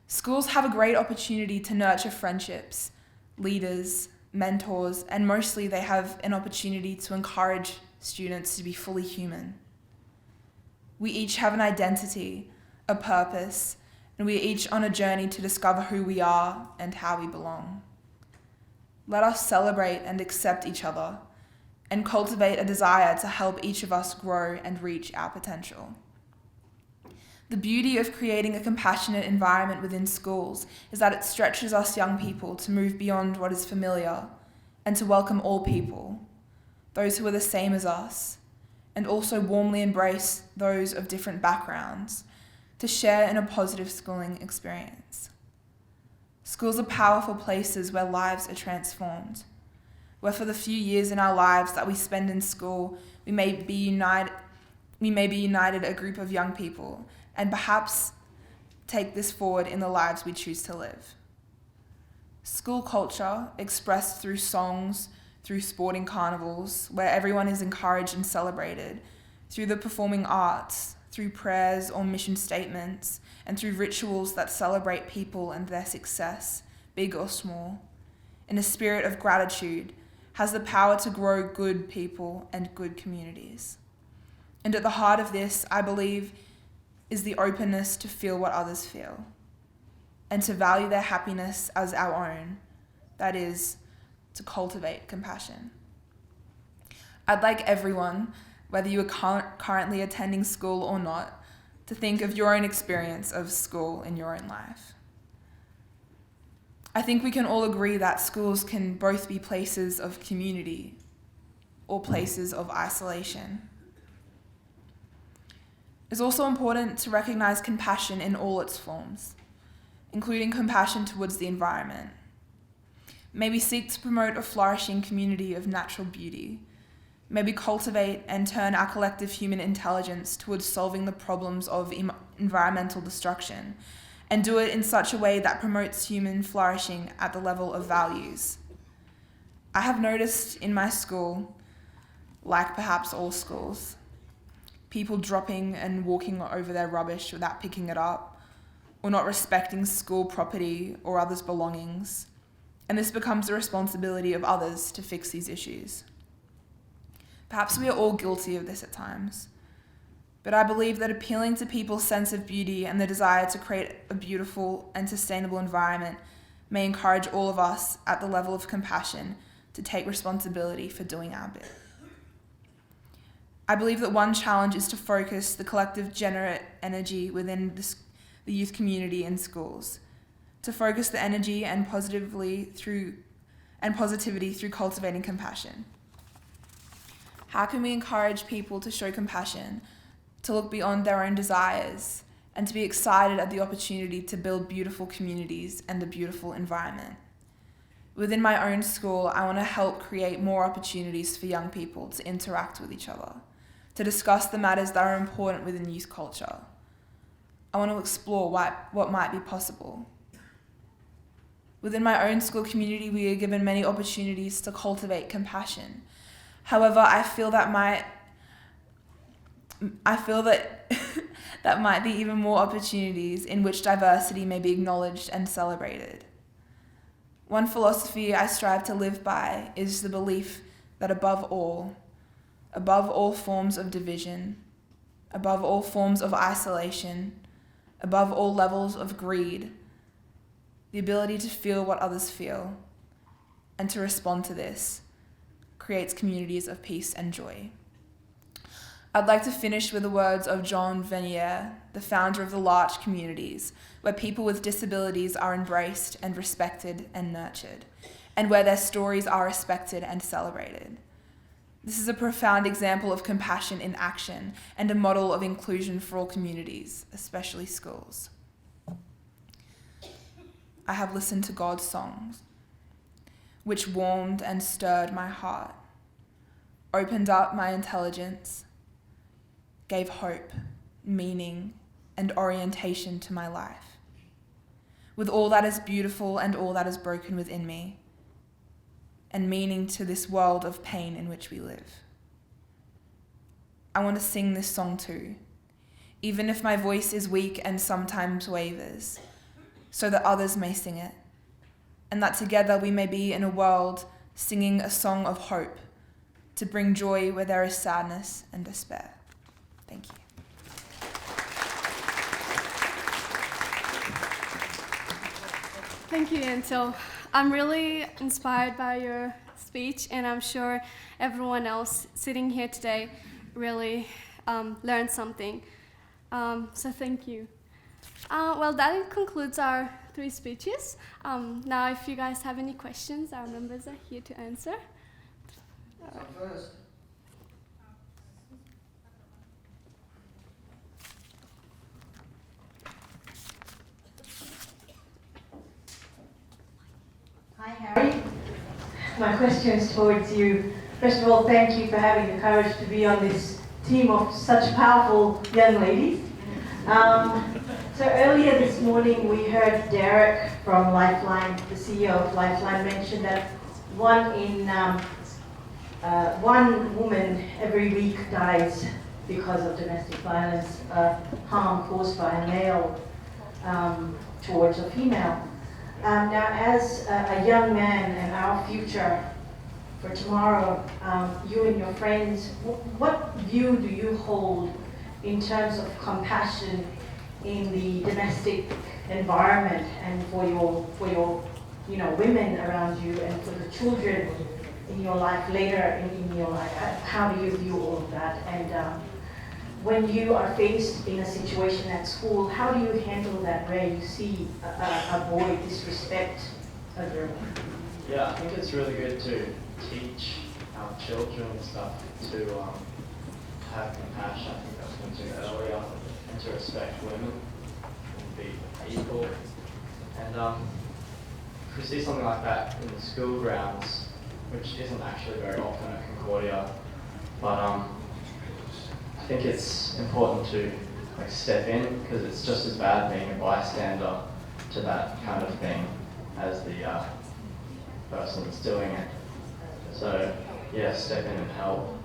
Schools have a great opportunity to nurture friendships, leaders, mentors, and mostly they have an opportunity to encourage students to be fully human. We each have an identity, a purpose, and we are each on a journey to discover who we are and how we belong. Let us celebrate and accept each other and cultivate a desire to help each of us grow and reach our potential. The beauty of creating a compassionate environment within schools is that it stretches us young people to move beyond what is familiar and to welcome all people, those who are the same as us, and also warmly embrace those of different backgrounds, to share in a positive schooling experience. Schools are powerful places where lives are transformed, where for the few years in our lives that we spend in school, we may be united a group of young people, and perhaps take this forward in the lives we choose to live. School culture, expressed through songs, through sporting carnivals, where everyone is encouraged and celebrated, through the performing arts, through prayers or mission statements, and through rituals that celebrate people and their success, big or small, in a spirit of gratitude, has the power to grow good people and good communities. And at the heart of this, I believe, is the openness to feel what others feel and to value their happiness as our own, that is, to cultivate compassion. I'd like everyone, whether you are currently attending school or not, to think of your own experience of school in your own life. I think we can all agree that schools can both be places of community or places of isolation. It's also important to recognize compassion in all its forms, including compassion towards the environment. May we seek to promote a flourishing community of natural beauty. May we cultivate and turn our collective human intelligence towards solving the problems of environmental destruction, and do it in such a way that promotes human flourishing at the level of values. I have noticed in my school, like perhaps all schools, people dropping and walking over their rubbish without picking it up, or not respecting school property or others' belongings, and this becomes the responsibility of others to fix these issues. Perhaps we are all guilty of this at times, but I believe that appealing to people's sense of beauty and the desire to create a beautiful and sustainable environment may encourage all of us at the level of compassion to take responsibility for doing our bit. I believe that one challenge is to focus the collective generate energy within the youth community in schools, to focus the energy and positivity through cultivating compassion. How can we encourage people to show compassion, to look beyond their own desires, and to be excited at the opportunity to build beautiful communities and a beautiful environment? Within my own school, I want to help create more opportunities for young people to interact with each other, to discuss the matters that are important within youth culture. I want to explore what might be possible. Within my own school community, we are given many opportunities to cultivate compassion. However, I feel that that might be even more opportunities in which diversity may be acknowledged and celebrated. One philosophy I strive to live by is the belief that above all forms of division, above all forms of isolation, above all levels of greed, the ability to feel what others feel and to respond to this creates communities of peace and joy. I'd like to finish with the words of John Vanier, the founder of the Larch Communities, where people with disabilities are embraced and respected and nurtured, and where their stories are respected and celebrated. This is a profound example of compassion in action and a model of inclusion for all communities, especially schools. I have listened to God's songs, which warmed and stirred my heart, opened up my intelligence, gave hope, meaning, and orientation to my life. With all that is beautiful and all that is broken within me, and meaning to this world of pain in which we live. I want to sing this song too, even if my voice is weak and sometimes wavers, so that others may sing it, and that together we may be in a world singing a song of hope, to bring joy where there is sadness and despair. Thank you. Thank you, Until. I'm really inspired by your speech, and I'm sure everyone else sitting here today really learned something. So thank you. Well, that concludes our 3 speeches. Now, if you guys have any questions, our members are here to answer. First. Hi, Harry. My question is towards you. First of all, thank you for having the courage to be on this team of such powerful young ladies. So earlier this morning, we heard Derek from Lifeline, the CEO of Lifeline, mention that one woman every week dies because of domestic violence, harm caused by a male towards a female. Now, as a young man and our future for tomorrow, you and your friends, what view do you hold in terms of compassion in the domestic environment and for your women around you and for the children in your life later in your life? How do you view all of that? And when you are faced in a situation at school, how do you handle that where you see a boy disrespect a girl? Yeah, I think it's really good to teach our children and stuff to have compassion. I think that's mentioned earlier, and to respect women and be equal. And if we see something like that in the school grounds, which isn't actually very often at Concordia, but I think it's important to step in, because it's just as bad being a bystander to that kind of thing as the person that's doing it. So yeah, step in and help.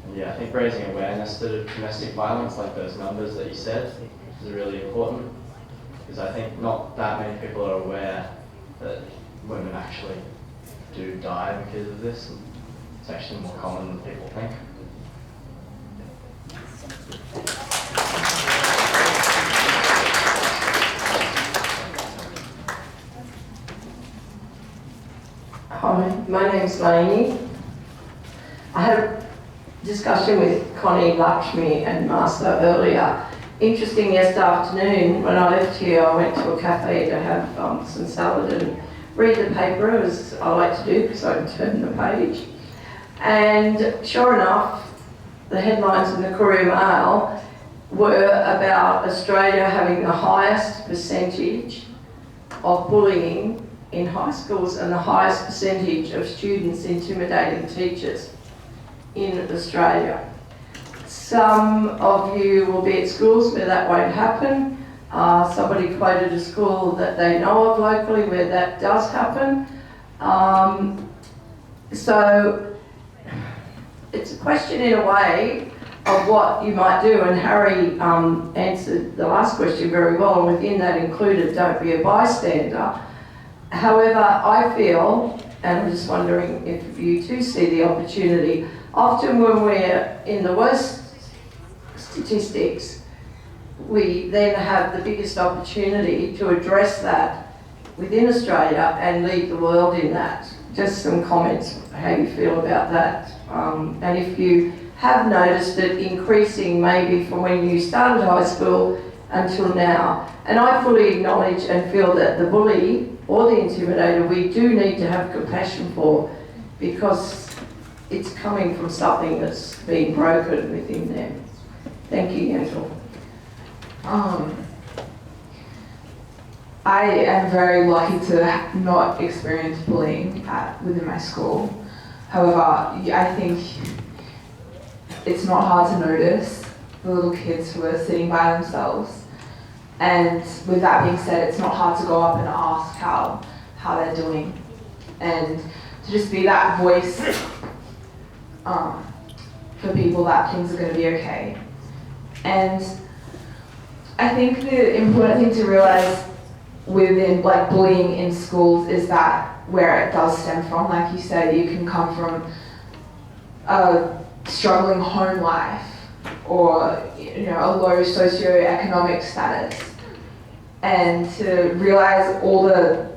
And yeah, I think raising awareness to domestic violence, like those numbers that you said, is really important, because I think not that many people are aware that women actually do die because of this. It's actually more common than people think. Hi, my name's Rane. I had a discussion with Connie, Lakshmi and Master earlier. Interesting, yesterday afternoon when I left here, I went to a cafe to have some salad and read the paper, as I like to do because I can turn the page. And sure enough, the headlines in the Courier Mail were about Australia having the highest percentage of bullying in high schools and the highest percentage of students intimidating teachers in Australia. Some of you will be at schools where that won't happen. Somebody quoted a school that they know of locally where that does happen. So it's a question in a way of what you might do, and Harry answered the last question very well, and within that included don't be a bystander. However, I feel, and I'm just wondering if you too see the opportunity, often when we're in the worst statistics, we then have the biggest opportunity to address that within Australia and lead the world in that. Just some comments, how you feel about that. And if you have noticed it increasing maybe from when you started high school until now. And I fully acknowledge and feel that the bully or the intimidator we do need to have compassion for, because it's coming from something that's been broken within them. Thank you, Angel. I am very lucky to not experience bullying within my school. However, I think it's not hard to notice the little kids who are sitting by themselves. And with that being said, it's not hard to go up and ask how they're doing. And to just be that voice for people that things are going to be okay. And I think the important thing to realize within like bullying in schools is that where it does stem from, like you said, you can come from a struggling home life or a low socioeconomic status, and to realize all the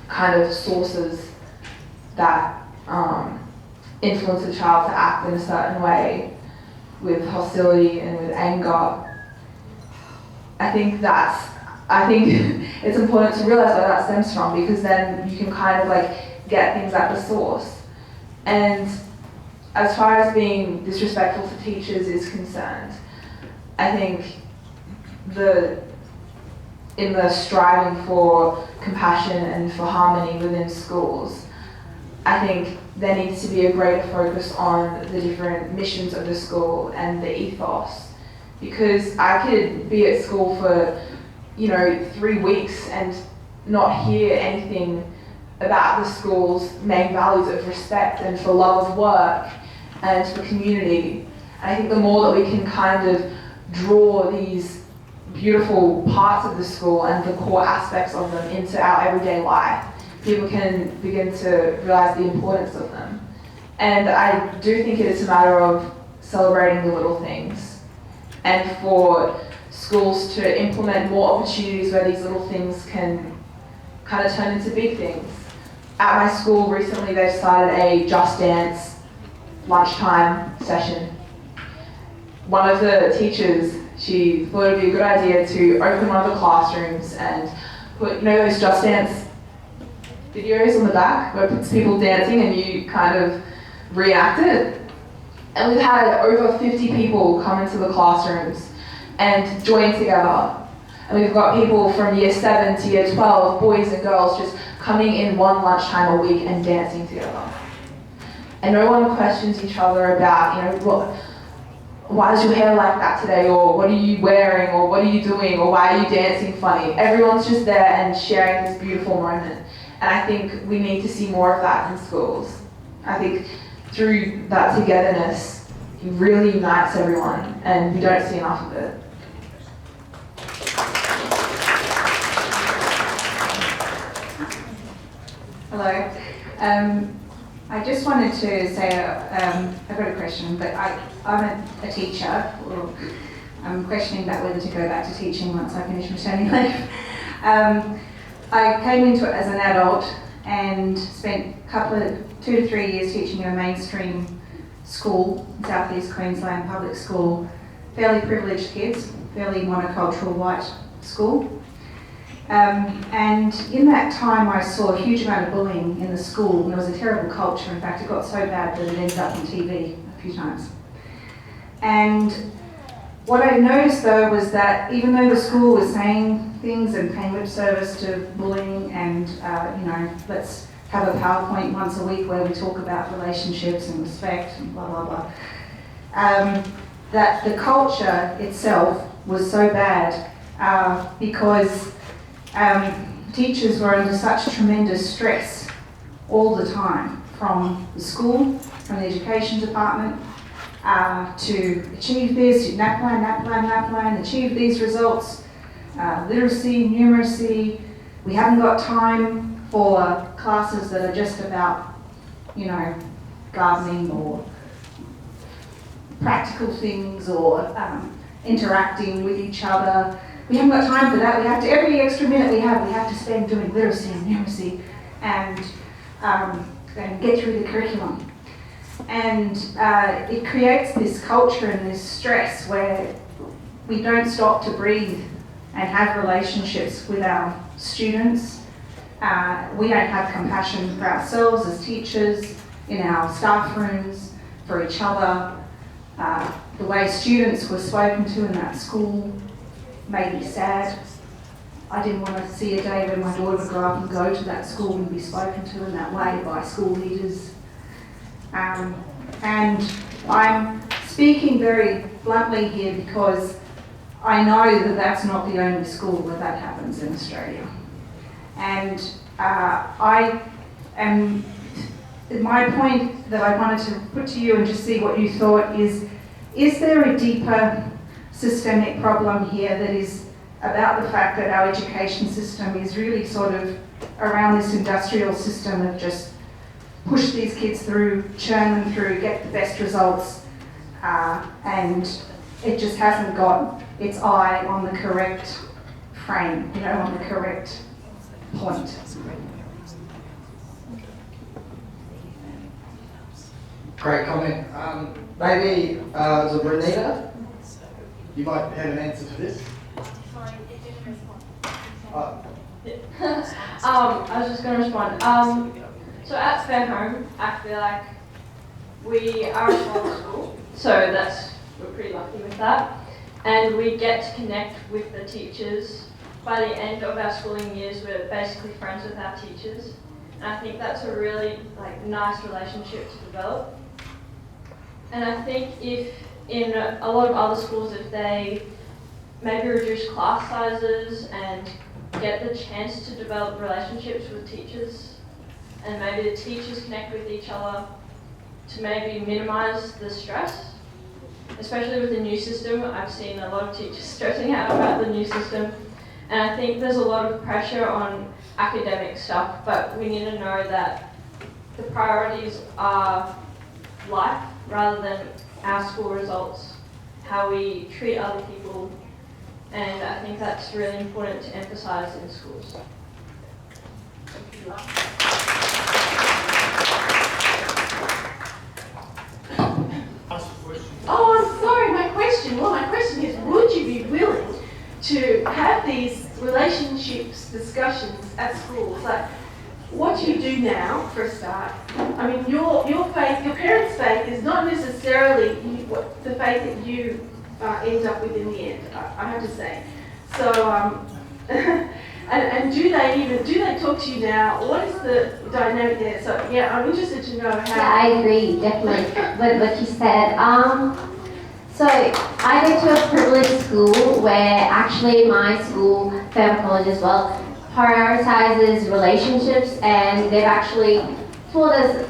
kind of sources that influence a child to act in a certain way with hostility and with anger. I think it's important to realize where that stems from, because then you can kind of like get things at the source. And as far as being disrespectful to teachers is concerned, I think in the striving for compassion and for harmony within schools, I think there needs to be a greater focus on the different missions of the school and the ethos. Because I could be at school for 3 weeks and not hear anything about the school's main values of respect and for love of work and for community. And I think the more that we can kind of draw these beautiful parts of the school and the core aspects of them into our everyday life, people can begin to realize the importance of them. And I do think it is a matter of celebrating the little things, and for schools to implement more opportunities where these little things can kind of turn into big things. At my school recently, they've started a Just Dance lunchtime session. One of the teachers, she thought it would be a good idea to open one of the classrooms and put, those Just Dance videos on the back where it puts people dancing and you kind of react it. And we've had over 50 people come into the classrooms and join together. And we've got people from year 7 to year 12, boys and girls, just coming in one lunchtime a week and dancing together. And no one questions each other about, why is your hair like that today? Or what are you wearing? Or what are you doing? Or why are you dancing funny? Everyone's just there and sharing this beautiful moment. And I think we need to see more of that in schools. I think through that togetherness, it really unites everyone, and we don't see enough of it. Hello. I just wanted to say, I've got a question, but I'm a teacher. Well, I'm questioning about whether to go back to teaching once I finish maternity leave. I came into it as an adult and spent 2 to 3 years teaching in a mainstream school, South East Queensland public school, fairly privileged kids, fairly monocultural white school. And in that time I saw a huge amount of bullying in the school, and it was a terrible culture. In fact, it got so bad that it ended up on TV a few times. And what I noticed though was that even though the school was saying things and paying lip service to bullying and, let's have a PowerPoint once a week where we talk about relationships and respect and blah, blah, blah, that the culture itself was so bad because teachers were under such tremendous stress all the time, from the school, from the education department, to achieve this, NAPLAN, achieve these results, literacy, numeracy. We haven't got time for classes that are just about, gardening or practical things or interacting with each other. We haven't got time for that. We have to, every extra minute we have to spend doing literacy and numeracy and get through the curriculum. And it creates this culture and this stress where we don't stop to breathe and have relationships with our students. We don't have compassion for ourselves as teachers, in our staff rooms, for each other. The way students were spoken to in that school made me sad. I didn't want to see a day when my daughter would grow up and go to that school and be spoken to in that way by school leaders. And I'm speaking very bluntly here because I know that that's not the only school where that happens in Australia. And I am my point that I wanted to put to you and just see what you thought is there a deeper systemic problem here that is about the fact that our education system is really sort of around this industrial system of just push these kids through, churn them through, get the best results, and it just hasn't got its eye on the correct frame, on the correct point. Great comment. Maybe the Rahila, you might have an answer to this. Sorry, it didn't respond. I was just going to respond. So at Fair Home, I feel like we are a small school, so we're pretty lucky with that. And we get to connect with the teachers. By the end of our schooling years, we're basically friends with our teachers. And I think that's a really nice relationship to develop. And I think if in a lot of other schools, if they maybe reduce class sizes and get the chance to develop relationships with teachers, and maybe the teachers connect with each other to maybe minimize the stress, especially with the new system. I've seen a lot of teachers stressing out about the new system, and I think there's a lot of pressure on academic stuff, but we need to know that the priorities are life rather than our school results, how we treat other people, and I think that's really important to emphasize in schools. Oh, I'm sorry, my question is, would you be willing to have these relationships discussions at schools? Like, what you do now, for a start, I mean, your faith, your parents' faith is not necessarily the faith that you end up with in the end, I have to say. So, and do they talk to you now? What is the dynamic there? So, yeah, I'm interested to know how. Yeah, I agree, definitely, with what you said. So, I go to a privileged school where actually my school, Fair College as well, prioritizes relationships, and they've actually told us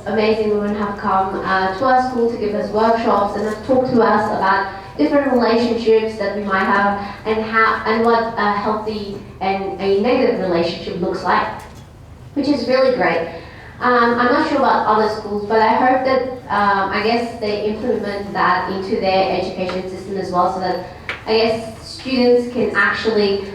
amazing women have come to our school to give us workshops and have talked to us about different relationships that we might have and what a healthy and a negative relationship looks like, which is really great. I'm not sure about other schools, but I hope that I guess they implement that into their education system as well, so that I guess students can actually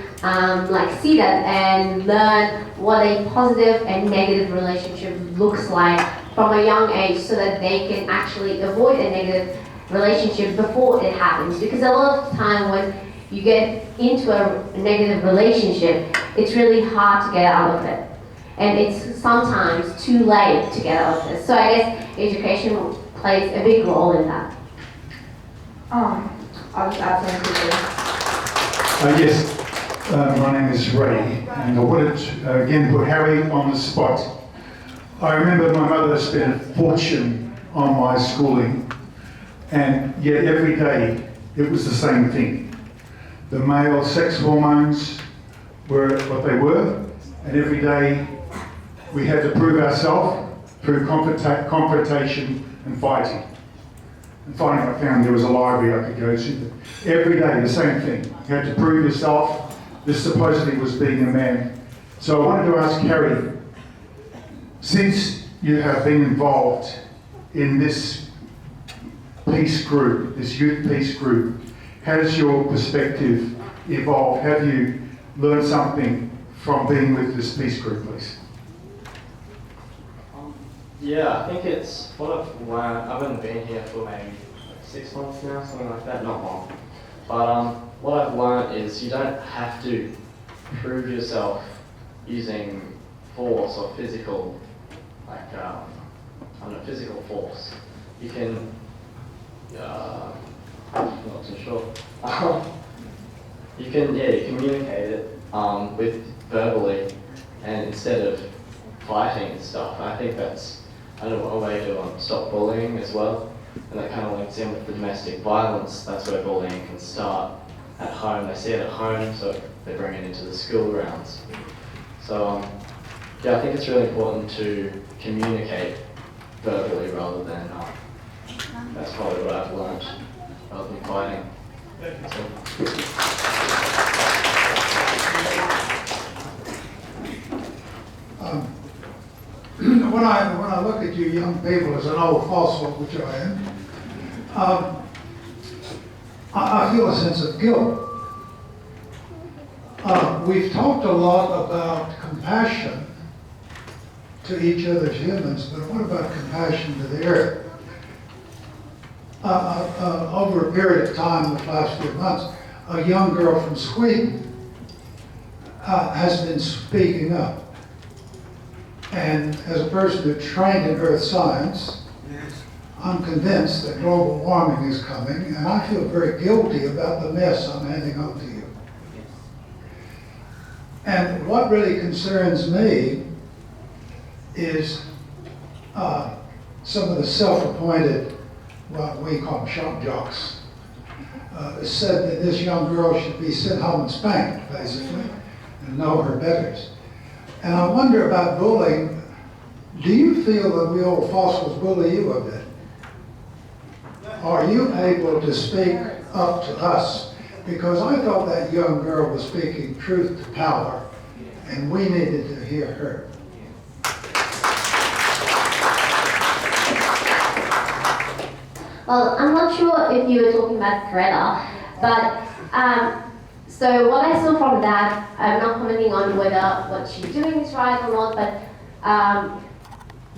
see that and learn what a positive and negative relationship looks like from a young age, so that they can actually avoid a negative relationship before it happens. Because a lot of the time when you get into a negative relationship, it's really hard to get out of it. And it's sometimes too late to get out of it. So I guess education plays a big role in that. I'll just add something quickly. Yes. My name is Rane, and I wanted to again put Harry on the spot. I remember my mother spent a fortune on my schooling, and yet every day it was the same thing. The male sex hormones were what they were, and every day we had to prove ourselves through confrontation and fighting. And finally I found there was a library I could go to. But every day the same thing. You had to prove yourself. This supposedly was being a man. So I wanted to ask Harry, since you have been involved in this peace group, this youth peace group, has your perspective evolved? Have you learned something from being with this peace group, please? Yeah, I think it's what I've learned. I've only been here for maybe 6 months now, something like that, not long. But what I've learned is you don't have to prove yourself using force or physical, physical force. You can, I'm not too sure. You can, communicate it with verbally, and instead of fighting and stuff. I think that's a way to stop bullying as well. And that kind of links in with the domestic violence. That's where bullying can start at home. They see it at home, so they bring it into the school grounds. So yeah, I think it's really important to communicate verbally rather than, that's probably what I've learned, rather than fighting. When I look at you young people as an old fossil, which I am, I feel a sense of guilt. We've talked a lot about compassion to each other as humans, but what about compassion to the earth? Over a period of time, the last few months, a young girl from Sweden has been speaking up. And as a person who trained in earth science, I'm convinced that global warming is coming, and I feel very guilty about the mess I'm handing on to you. And what really concerns me is some of the self-appointed, what we call them shock jocks, said that this young girl should be sent home and spanked, basically, and know her betters. And I wonder about bullying. Do you feel that we old fossils bully you a bit? Are you able to speak up to us? Because I thought that young girl was speaking truth to power, and we needed to hear her. Well, I'm not sure if you were talking about Greta, but so what I saw from that, I'm not commenting on whether what she's doing is right or not, but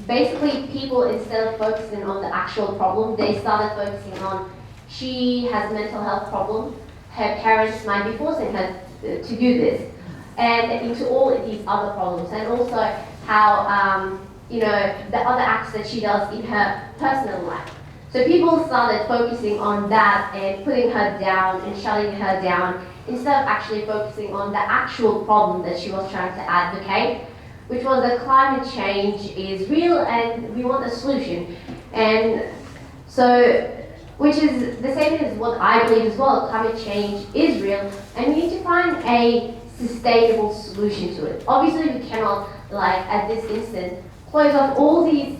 basically people, instead of focusing on the actual problem, they started focusing on she has a mental health problem, her parents might be forcing her to do this, and into all of these other problems, and also how, the other acts that she does in her personal life. So people started focusing on that and putting her down and shutting her down instead of actually focusing on the actual problem that she was trying to advocate, which was that climate change is real and we want a solution. And so, which is the same as what I believe as well, climate change is real and we need to find a sustainable solution to it. Obviously we cannot, like at this instant, close off all these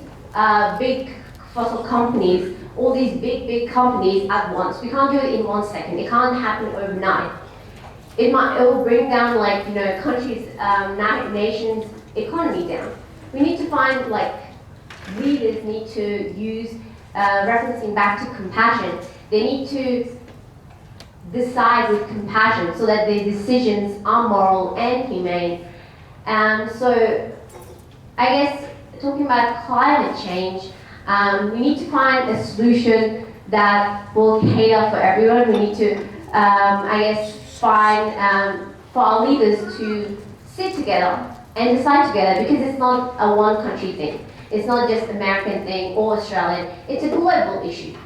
big fossil companies, all these big companies at once. We can't do it in 1 second. It can't happen overnight. It will bring down countries, nations' economy down. We need to find leaders need to use referencing back to compassion. They need to decide with compassion so that their decisions are moral and humane. So I guess talking about climate change, we need to find a solution that will cater for everyone. We need to, find for our leaders to sit together and decide together, because it's not a one country thing. It's not just American thing or Australian. It's a global issue.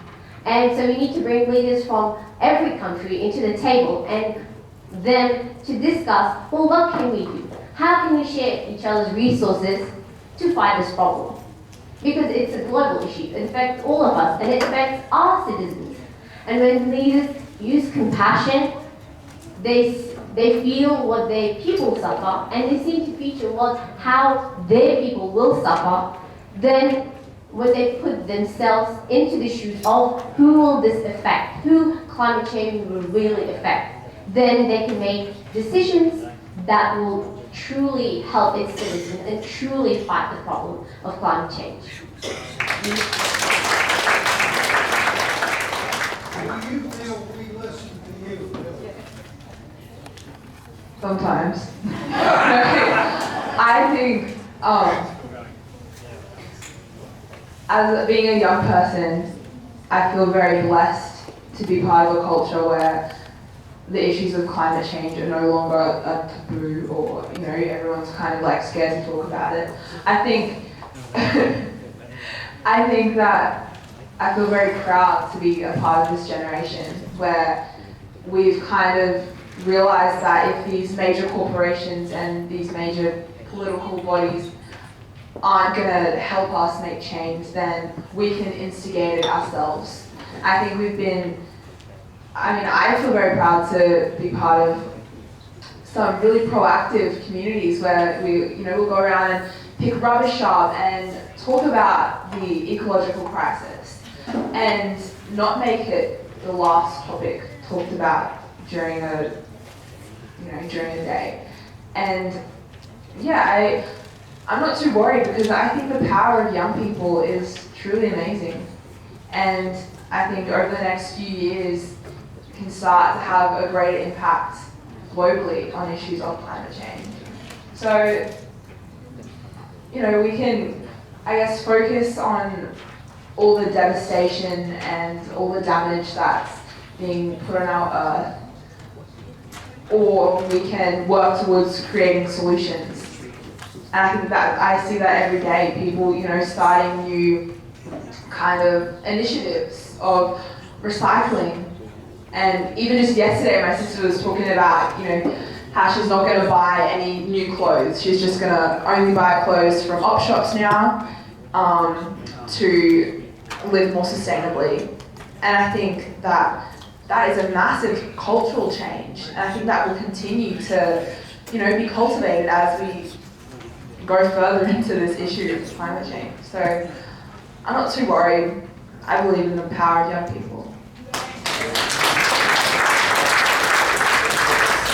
And so we need to bring leaders from every country into the table and then to discuss, well, what can we do? How can we share each other's resources to fight this problem? Because it's a global issue. It affects all of us and it affects our citizens. And when leaders use compassion, they feel what their people suffer and they seem to feature how their people will suffer. Then when they put themselves into the shoes of who will this affect, who climate change will really affect, then they can make decisions that will truly help its citizens and truly fight the problem of climate change. Do you feel we listen to you? Sometimes. I think, as being a young person, I feel very blessed to be part of a culture where the issues of climate change are no longer a taboo, or everyone's kind of scared to talk about it. I think that I feel very proud to be a part of this generation where we've kind of realized that if these major corporations and these major political bodies aren't going to help us make change, then we can instigate it ourselves. I think I feel very proud to be part of some really proactive communities where we'll go around and pick rubbish up and talk about the ecological crisis and not make it the last topic talked about during a day. And yeah, I'm not too worried because I think the power of young people is truly amazing. And I think over the next few years can start to have a greater impact globally on issues of climate change. So, we can, I guess, focus on all the devastation and all the damage that's being put on our earth, or we can work towards creating solutions. And I think that I see that every day, people, starting new kind of initiatives of recycling. And even just yesterday, my sister was talking about, how she's not going to buy any new clothes. She's just going to only buy clothes from op shops now to live more sustainably. And I think that is a massive cultural change. And I think that will continue to, be cultivated as we go further into this issue of climate change. So I'm not too worried. I believe in the power of young people.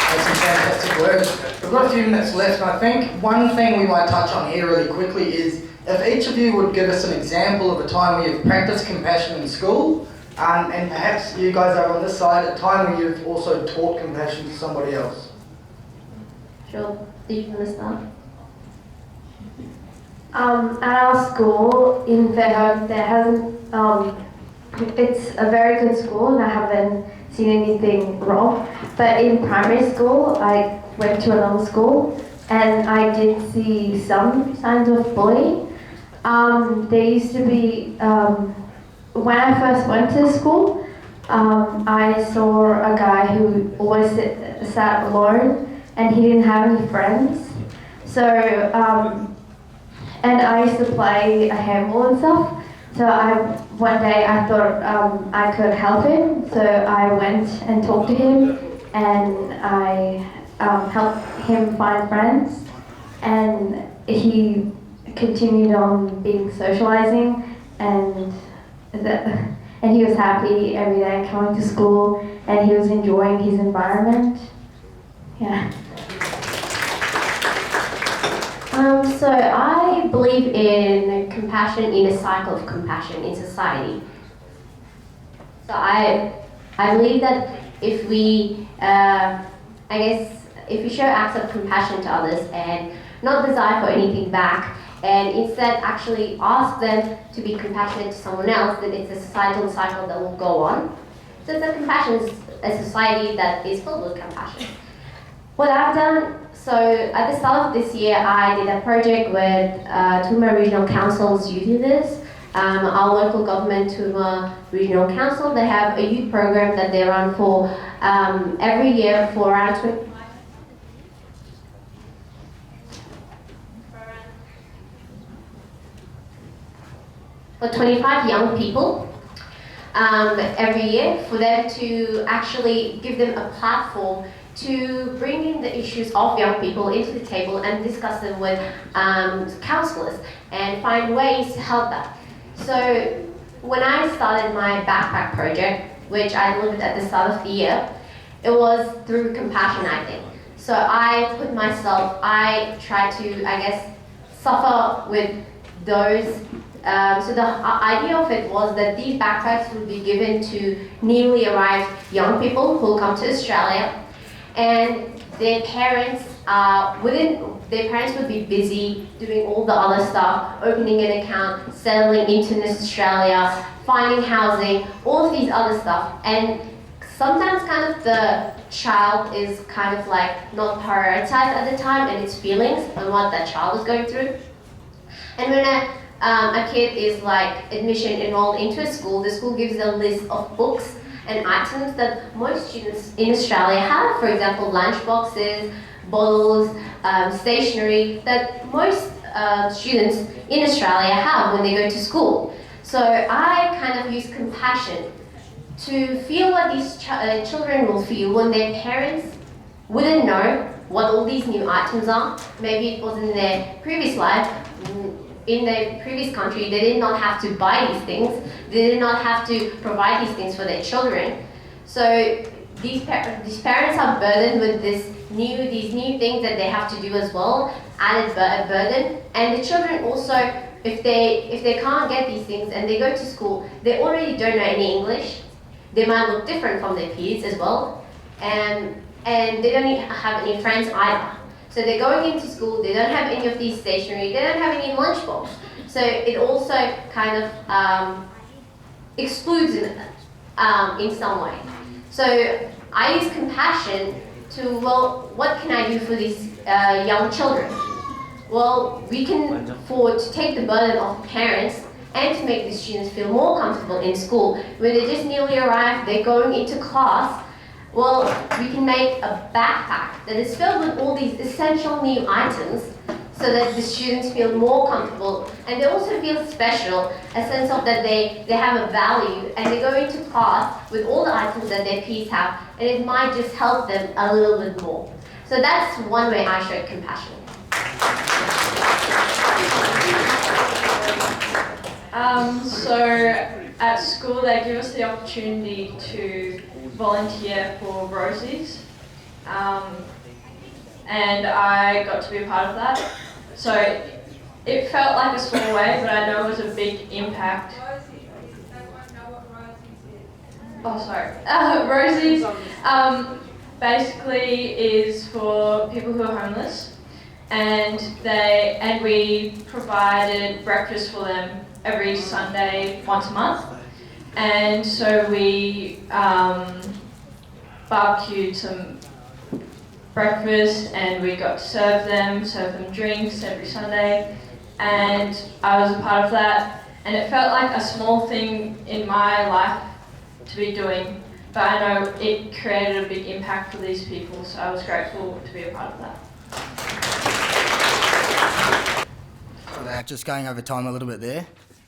That's some fantastic words. We've got a few minutes left, and I think one thing we might touch on here really quickly is if each of you would give us an example of a time where you've practiced compassion in school, and perhaps you guys are on this side, a time where you've also taught compassion to somebody else. Sure. Do you want to start? At our school in Fatemeh, there hasn't. It's a very good school, and I haven't seen anything wrong. But in primary school, I went to another school, and I did see some signs of bullying. There used to be, when I first went to school, I saw a guy who always sat alone, and he didn't have any friends. So, and I used to play a handball and stuff. So one day I thought I could help him. So I went and talked to him, and I helped him find friends. And he continued on being socializing, and he was happy every day coming to school, and he was enjoying his environment. Yeah. So I believe in compassion, in a cycle of compassion in society. So I believe that if we, if we show acts of compassion to others and not desire for anything back, and instead actually ask them to be compassionate to someone else, then it's a societal cycle that will go on. So the compassion is a society that is filled with compassion. What I've done, so at the start of this year, I did a project with Toowoomba Regional Council's youth leaders. Our local government, Toowoomba Regional Council, they have a youth program that they run for every year for around 25 young people every year, for them to actually give them a platform to bring in the issues of young people into the table and discuss them with counsellors and find ways to help them. So when I started my backpack project, which I delivered at the start of the year, it was through compassion, I think. So I tried to, suffer with those. So the idea of it was that these backpacks would be given to newly arrived young people who will come to Australia, and their parents would be busy doing all the other stuff, opening an account, settling into Australia, finding housing, all of these other stuff. And sometimes kind of the child is kind of like not prioritized at the time, and its feelings and what that child is going through. And when a kid is like admission enrolled into a school, the school gives a list of books and items that most students in Australia have. For example, lunch boxes, bottles, stationery, that most students in Australia have when they go to school. So I kind of use compassion to feel what these children will feel when their parents wouldn't know what all these new items are. Maybe it was in their previous life, in their previous country, they did not have to buy these things. They did not have to provide these things for their children. So these parents are burdened with these new things that they have to do as well, added burden. And the children also, if they can't get these things and they go to school, they already don't know any English. They might look different from their peers as well, and they don't have any friends either. So they're going into school, they don't have any of these stationery, they don't have any lunchbox. So it also kind of excludes them in some way. So I use compassion to, well, what can I do for these young children? Well, we can afford to take the burden off parents and to make the students feel more comfortable in school. When they just newly arrived, they're going into class, well, we can make a backpack that is filled with all these essential new items so that the students feel more comfortable and they also feel special, a sense of that they have a value, and they go into class with all the items that their peers have, and it might just help them a little bit more. So that's one way I showed compassion. So at school they give us the opportunity to volunteer for Rosie's, and I got to be a part of that. So it felt like a small way, but I know it was a big impact. Oh, sorry. Rosie's basically is for people who are homeless, and we provided breakfast for them every Sunday, once a month. And so we barbecued some breakfast, and we got to serve them drinks every Sunday, and I was a part of that, and it felt like a small thing in my life to be doing, but I know it created a big impact for these people, so I was grateful to be a part of that. Just going over time a little bit there.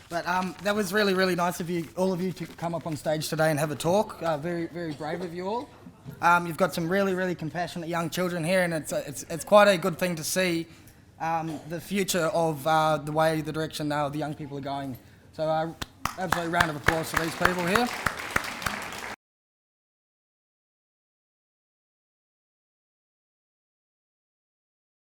But that was really, really nice of you, all of you, to come up on stage today and have a talk. Very, very brave of you all. You've got some really, really compassionate young children here, and it's quite a good thing to see the future of the direction now the young people are going. So absolutely round of applause for these people here.